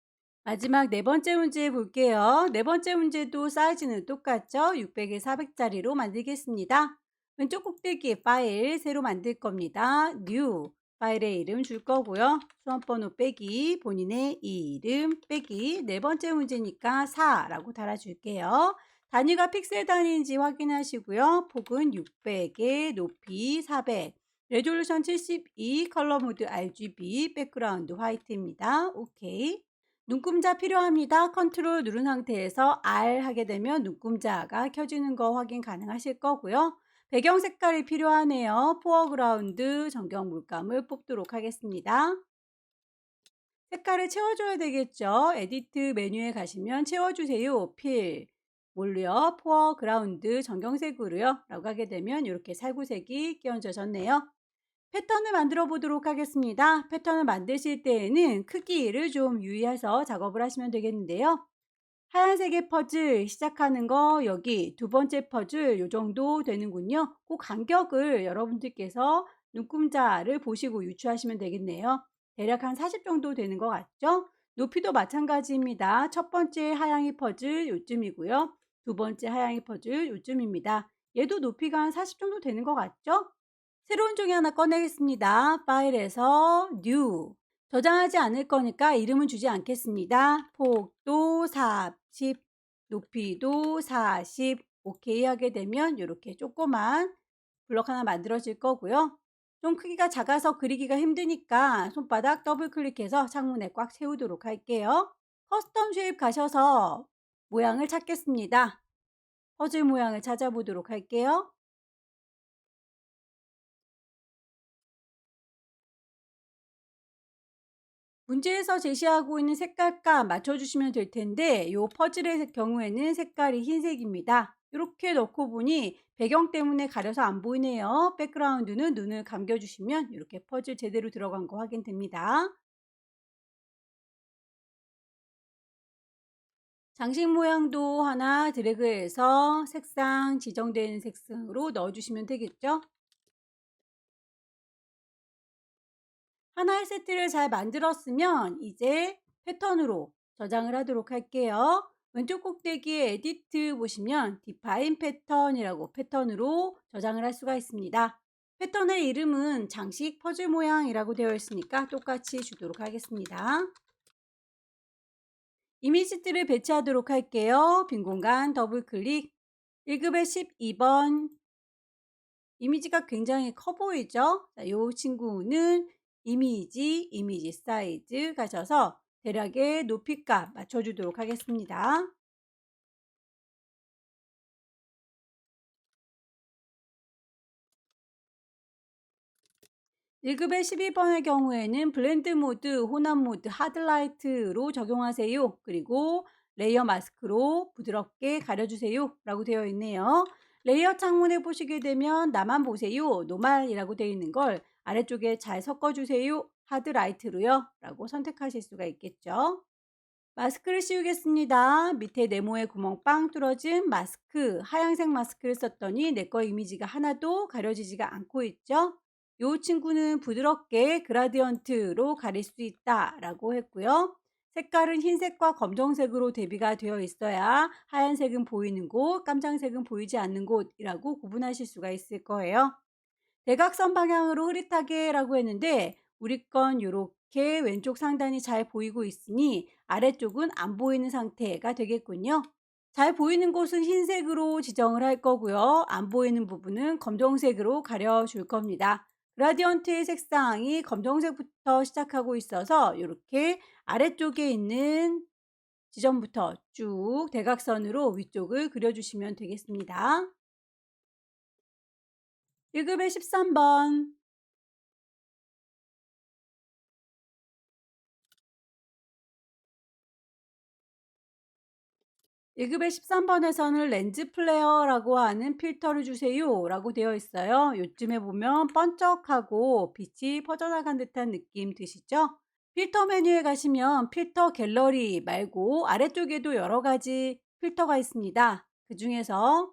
마지막 네 번째 문제 볼게요. 네 번째 문제도 사이즈는 똑같죠? 600에 400짜리로 만들겠습니다. 왼쪽 꼭대기에 파일 새로 만들 겁니다. New 파일의 이름 줄 거고요. 수험번호 빼기 본인의 이름 빼기 네 번째 문제니까 4라고 달아줄게요. 단위가 픽셀 단위인지 확인하시고요. 폭은 600에 높이 400 레졸루션 72 컬러 모드 RGB 백그라운드 화이트입니다. 오케이. 눈금자 필요합니다. 컨트롤 누른 상태에서 R 하게 되면 눈금자가 켜지는 거 확인 가능하실 거고요. 배경 색깔이 필요하네요. 포어그라운드 전경 물감을 뽑도록 하겠습니다. 색깔을 채워줘야 되겠죠. 에디트 메뉴에 가시면 채워주세요. 필 뭘로요? 포어그라운드 전경색으로요. 라고 하게 되면 이렇게 살구색이 끼얹어졌네요. 패턴을 만들어 보도록 하겠습니다. 패턴을 만드실 때에는 크기를 좀 유의해서 작업을 하시면 되겠는데요. 하얀색의 퍼즐 시작하는 거 여기 두 번째 퍼즐 요 정도 되는군요. 그 간격을 여러분들께서 눈금자를 보시고 유추하시면 되겠네요. 대략 한 40 정도 되는 것 같죠? 높이도 마찬가지입니다. 첫 번째 하양이 퍼즐 요쯤이고요. 두 번째 하향의 퍼즐 요쯤입니다. 얘도 높이가 한 40 정도 되는 것 같죠? 새로운 종이 하나 꺼내겠습니다. 파일에서 New. 저장하지 않을 거니까 이름은 주지 않겠습니다. 폭도 40, 높이도 40. 오케이 하게 되면 이렇게 조그만 블럭 하나 만들어질 거고요. 좀 크기가 작아서 그리기가 힘드니까 손바닥 더블 클릭해서 창문에 꽉 채우도록 할게요. 커스텀 쉐입 가셔서 모양을 찾겠습니다. 퍼즐 모양을 찾아보도록 할게요. 문제에서 제시하고 있는 색깔값 맞춰주시면 될 텐데 이 퍼즐의 경우에는 색깔이 흰색입니다. 이렇게 넣고 보니 배경 때문에 가려서 안 보이네요. 백그라운드는 눈을 감겨주시면 이렇게 퍼즐 제대로 들어간 거 확인됩니다. 장식 모양도 하나 드래그해서 색상 지정되는 색상으로 넣어주시면 되겠죠. 하나의 세트를 잘 만들었으면 이제 패턴으로 저장을 하도록 할게요. 왼쪽 꼭대기에 에디트 보시면 디파인 패턴이라고 패턴으로 저장을 할 수가 있습니다. 패턴의 이름은 장식 퍼즐 모양이라고 되어 있으니까 똑같이 주도록 하겠습니다. 이미지들을 배치하도록 할게요. 빈 공간 더블 클릭. 1급의 12번. 이미지가 굉장히 커 보이죠? 자, 이 친구는 이미지 사이즈 가셔서 대략의 높이값 맞춰주도록 하겠습니다. 1급의 12번의 경우에는 블렌드 모드, 혼합 모드, 하드라이트로 적용하세요. 그리고 레이어 마스크로 부드럽게 가려주세요 라고 되어 있네요. 레이어 창문에 보시게 되면 나만 보세요, 노말이라고 되어 있는 걸 아래쪽에 잘 섞어주세요, 하드라이트로요 라고 선택하실 수가 있겠죠. 마스크를 씌우겠습니다. 밑에 네모의 구멍 빵 뚫어진 마스크, 하얀색 마스크를 썼더니 내 거 이미지가 하나도 가려지지가 않고 있죠. 이 친구는 부드럽게 그라디언트로 가릴 수 있다 라고 했고요. 색깔은 흰색과 검정색으로 대비가 되어 있어야 하얀색은 보이는 곳, 깜장색은 보이지 않는 곳이라고 구분하실 수가 있을 거예요. 대각선 방향으로 흐릿하게 라고 했는데 우리 건 이렇게 왼쪽 상단이 잘 보이고 있으니 아래쪽은 안 보이는 상태가 되겠군요. 잘 보이는 곳은 흰색으로 지정을 할 거고요. 안 보이는 부분은 검정색으로 가려줄 겁니다. 그라디언트의 색상이 검정색부터 시작하고 있어서 이렇게 아래쪽에 있는 지점부터 쭉 대각선으로 위쪽을 그려주시면 되겠습니다. 1급의 13번. 1급의 13번에서는 렌즈 플레어라고 하는 필터를 주세요 라고 되어 있어요. 요즘에 보면 번쩍하고 빛이 퍼져나간 듯한 느낌 드시죠? 필터 메뉴에 가시면 필터 갤러리 말고 아래쪽에도 여러 가지 필터가 있습니다. 그 중에서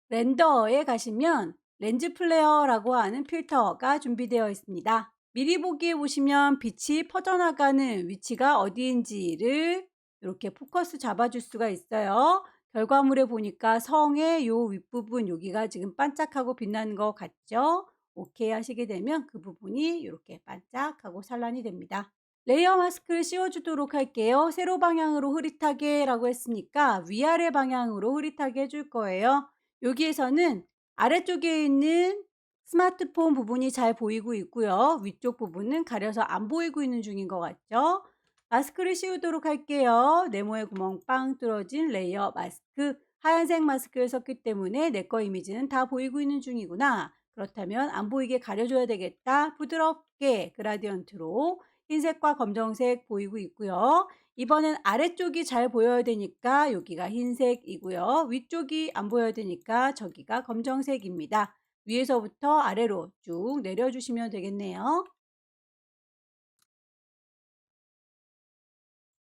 렌더에 가시면 렌즈 플레어라고 하는 필터가 준비되어 있습니다. 미리 보기에 보시면 빛이 퍼져나가는 위치가 어디인지를 이렇게 포커스 잡아줄 수가 있어요. 결과물에 보니까 성의 요 윗부분 여기가 지금 반짝하고 빛나는 것 같죠? 오케이 하시게 되면 그 부분이 이렇게 반짝하고 산란이 됩니다. 레이어 마스크를 씌워주도록 할게요. 세로 방향으로 흐릿하게 라고 했으니까 위아래 방향으로 흐릿하게 해줄 거예요. 여기에서는 아래쪽에 있는 스마트폰 부분이 잘 보이고 있고요. 위쪽 부분은 가려서 안 보이고 있는 중인 것 같죠? 마스크를 씌우도록 할게요. 네모의 구멍 빵 뚫어진 레이어 마스크. 하얀색 마스크를 썼기 때문에 내 거 이미지는 다 보이고 있는 중이구나. 그렇다면 안 보이게 가려줘야 되겠다. 부드럽게 그라디언트로 흰색과 검정색 보이고 있고요. 이번엔 아래쪽이 잘 보여야 되니까 여기가 흰색이고요. 위쪽이 안 보여야 되니까 저기가 검정색입니다. 위에서부터 아래로 쭉 내려주시면 되겠네요.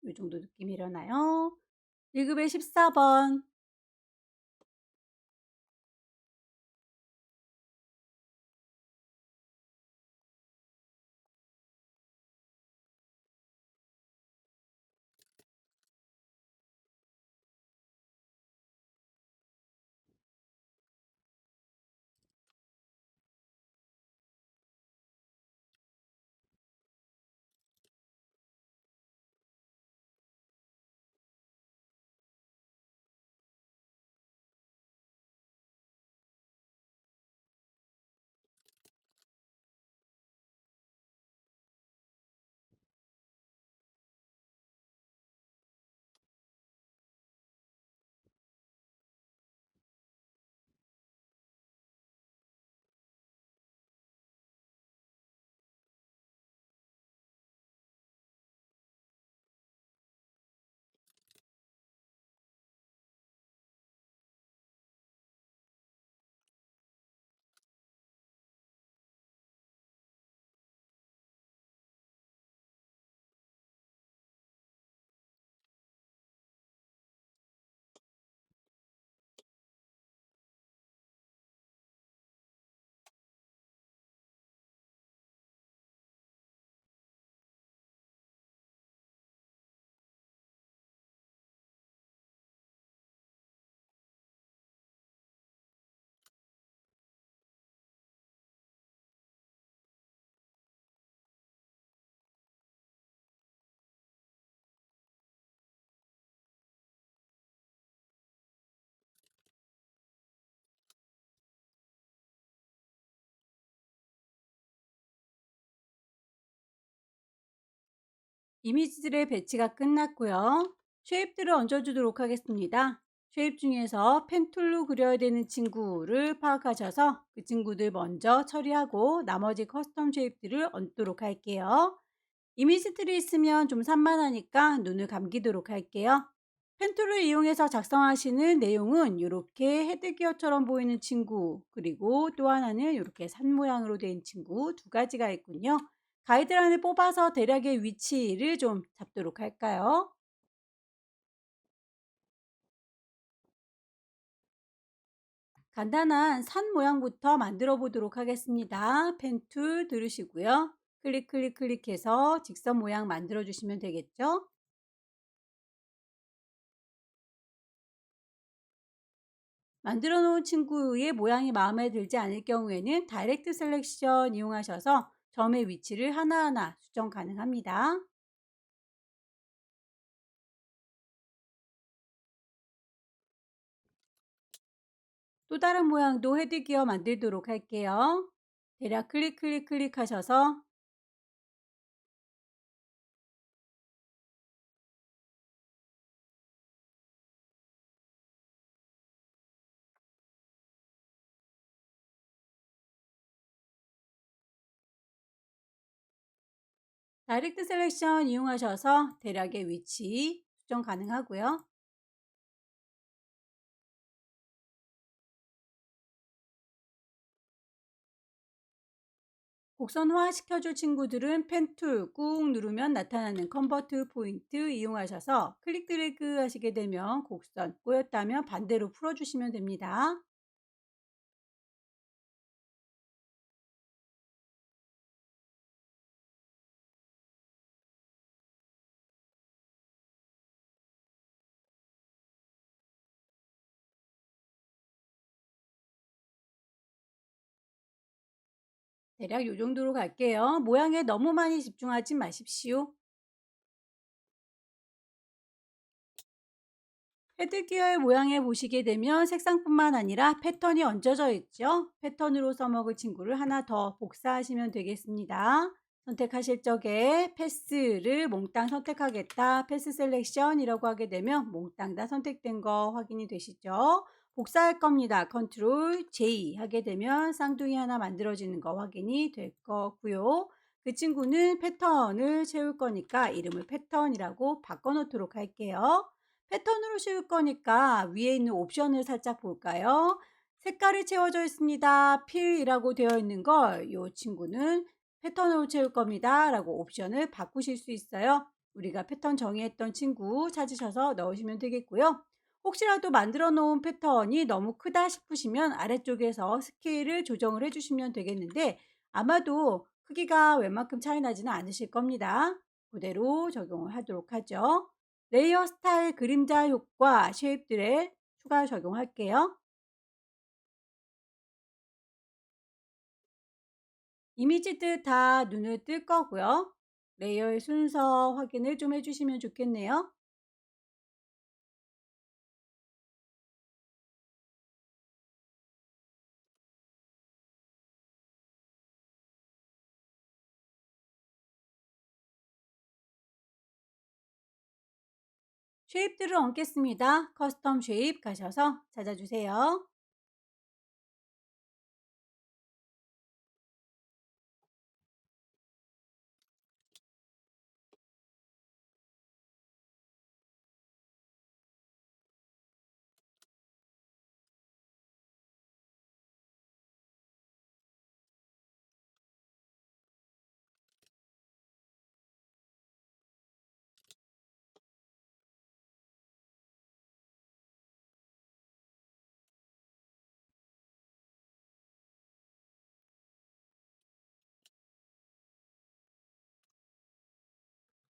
이 정도 느낌이려나요? 1급의 14번. 이미지들의 배치가 끝났고요. 쉐입들을 얹어주도록 하겠습니다. 쉐입 중에서 펜툴로 그려야 되는 친구를 파악하셔서 그 친구들 먼저 처리하고 나머지 커스텀 쉐입들을 얹도록 할게요. 이미지들이 있으면 좀 산만하니까 눈을 감기도록 할게요. 펜툴을 이용해서 작성하시는 내용은 이렇게 헤드기어처럼 보이는 친구, 그리고 또 하나는 이렇게 산 모양으로 된 친구 두 가지가 있군요. 가이드라인을 뽑아서 대략의 위치를 좀 잡도록 할까요? 간단한 산 모양부터 만들어 보도록 하겠습니다. 펜 툴 들으시고요. 클릭 클릭 클릭해서 직선 모양 만들어 주시면 되겠죠? 만들어 놓은 친구의 모양이 마음에 들지 않을 경우에는 다이렉트 셀렉션 이용하셔서 점의 위치를 하나하나 수정 가능합니다. 또 다른 모양도 헤드기어 만들도록 할게요. 대략 클릭 클릭 클릭하셔서 다이렉트 셀렉션 이용하셔서 대략의 위치 수정 가능하고요. 곡선화 시켜줄 친구들은 펜 툴 꾹 누르면 나타나는 컨버트 포인트 이용하셔서 클릭 드래그 하시게 되면 곡선 꼬였다면 반대로 풀어주시면 됩니다. 대략 이 정도로 갈게요. 모양에 너무 많이 집중하지 마십시오. 헤드기어의 모양에 보시게 되면 색상뿐만 아니라 패턴이 얹어져 있죠. 패턴으로 써먹을 친구를 하나 더 복사하시면 되겠습니다. 선택하실 적에 패스를 몽땅 선택하겠다. 패스 셀렉션이라고 하게 되면 몽땅 다 선택된 거 확인이 되시죠? 복사할 겁니다. 컨트롤 J 하게 되면 쌍둥이 하나 만들어지는 거 확인이 될 거고요. 그 친구는 패턴을 채울 거니까 이름을 패턴이라고 바꿔놓도록 할게요. 패턴으로 씌울 거니까 위에 있는 옵션을 살짝 볼까요? 색깔이 채워져 있습니다. 필이라고 되어 있는 걸 이 친구는 패턴으로 채울 겁니다. 라고 옵션을 바꾸실 수 있어요. 우리가 패턴 정의했던 친구 찾으셔서 넣으시면 되겠고요. 혹시라도 만들어 놓은 패턴이 너무 크다 싶으시면 아래쪽에서 스케일을 조정을 해주시면 되겠는데 아마도 크기가 웬만큼 차이 나지는 않으실 겁니다. 그대로 적용을 하도록 하죠. 레이어 스타일 그림자 효과 쉐입들에 추가 적용할게요. 이미지들 다 눈을 뜰 거고요. 레이어의 순서 확인을 좀 해주시면 좋겠네요. 쉐입들을 얹겠습니다. 커스텀 쉐입 가셔서 찾아주세요.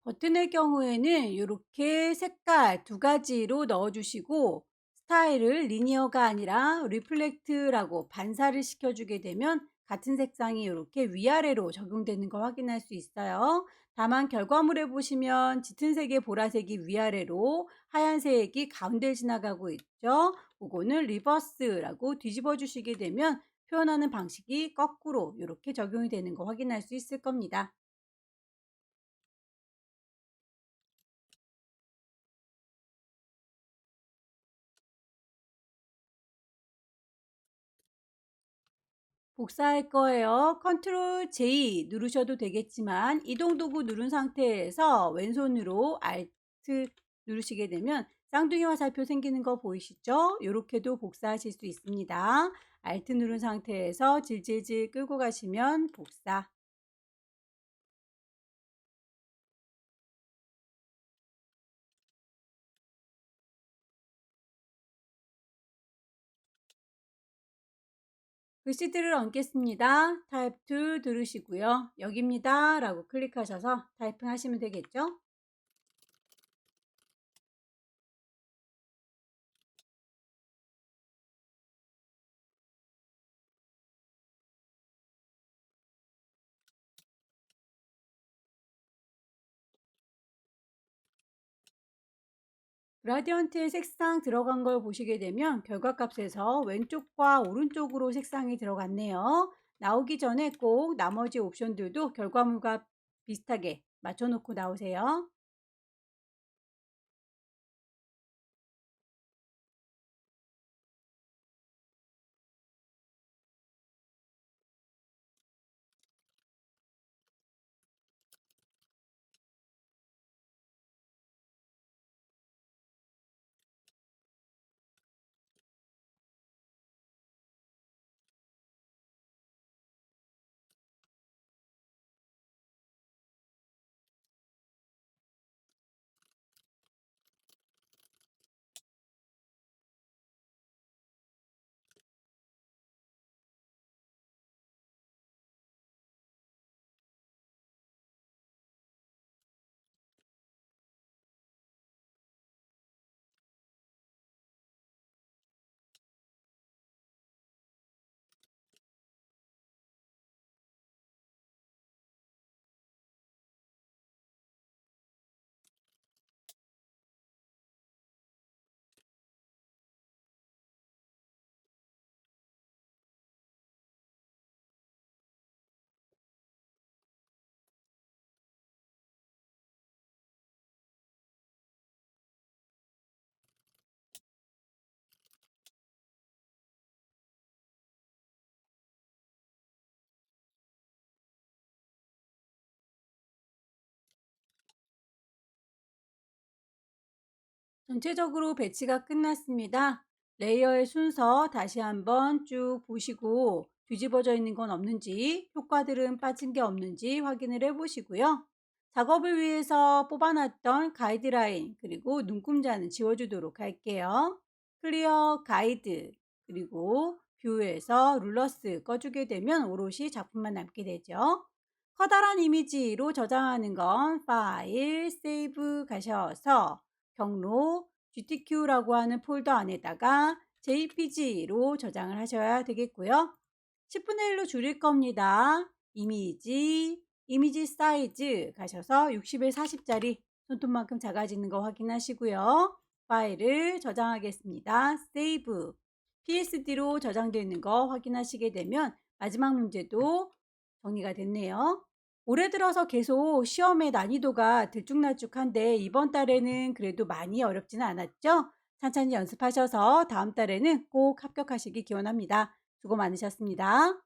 버튼의 경우에는 이렇게 색깔 두 가지로 넣어주시고 스타일을 리니어가 아니라 리플렉트라고 반사를 시켜주게 되면 같은 색상이 이렇게 위아래로 적용되는 거 확인할 수 있어요. 다만 결과물에 보시면 짙은 색의 보라색이 위아래로 하얀색이 가운데 지나가고 있죠. 그거는 리버스라고 뒤집어 주시게 되면 표현하는 방식이 거꾸로 이렇게 적용이 되는 거 확인할 수 있을 겁니다. 복사할 거예요. 컨트롤 J 누르셔도 되겠지만 이동 도구 누른 상태에서 왼손으로 Alt 누르시게 되면 쌍둥이 화살표 생기는 거 보이시죠? 이렇게도 복사하실 수 있습니다. Alt 누른 상태에서 질질질 끌고 가시면 복사. 글씨들을 얹겠습니다. 타입 2 누르시고요. 여기입니다 라고 클릭하셔서 타이핑 하시면 되겠죠? 그라디언트의 색상 들어간 걸 보시게 되면 결과값에서 왼쪽과 오른쪽으로 색상이 들어갔네요. 나오기 전에 꼭 나머지 옵션들도 결과물과 비슷하게 맞춰놓고 나오세요. 전체적으로 배치가 끝났습니다. 레이어의 순서 다시 한번 쭉 보시고 뒤집어져 있는 건 없는지, 효과들은 빠진 게 없는지 확인을 해 보시고요. 작업을 위해서 뽑아놨던 가이드라인 그리고 눈금자는 지워주도록 할게요. 클리어 가이드 그리고 뷰에서 룰러스 꺼주게 되면 오롯이 작품만 남게 되죠. 커다란 이미지로 저장하는 건 파일, 세이브 가셔서 경로 GTQ라고 하는 폴더 안에다가 JPG로 저장을 하셔야 되겠고요. 10분의 1로 줄일 겁니다. 이미지 사이즈 가셔서 60에 40짜리 손톱만큼 작아지는 거 확인하시고요. 파일을 저장하겠습니다. 세이브 PSD로 저장되어 있는 거 확인하시게 되면 마지막 문제도 정리가 됐네요. 올해 들어서 계속 시험의 난이도가 들쭉날쭉한데 이번 달에는 그래도 많이 어렵지는 않았죠? 찬찬히 연습하셔서 다음 달에는 꼭 합격하시기 기원합니다. 수고 많으셨습니다.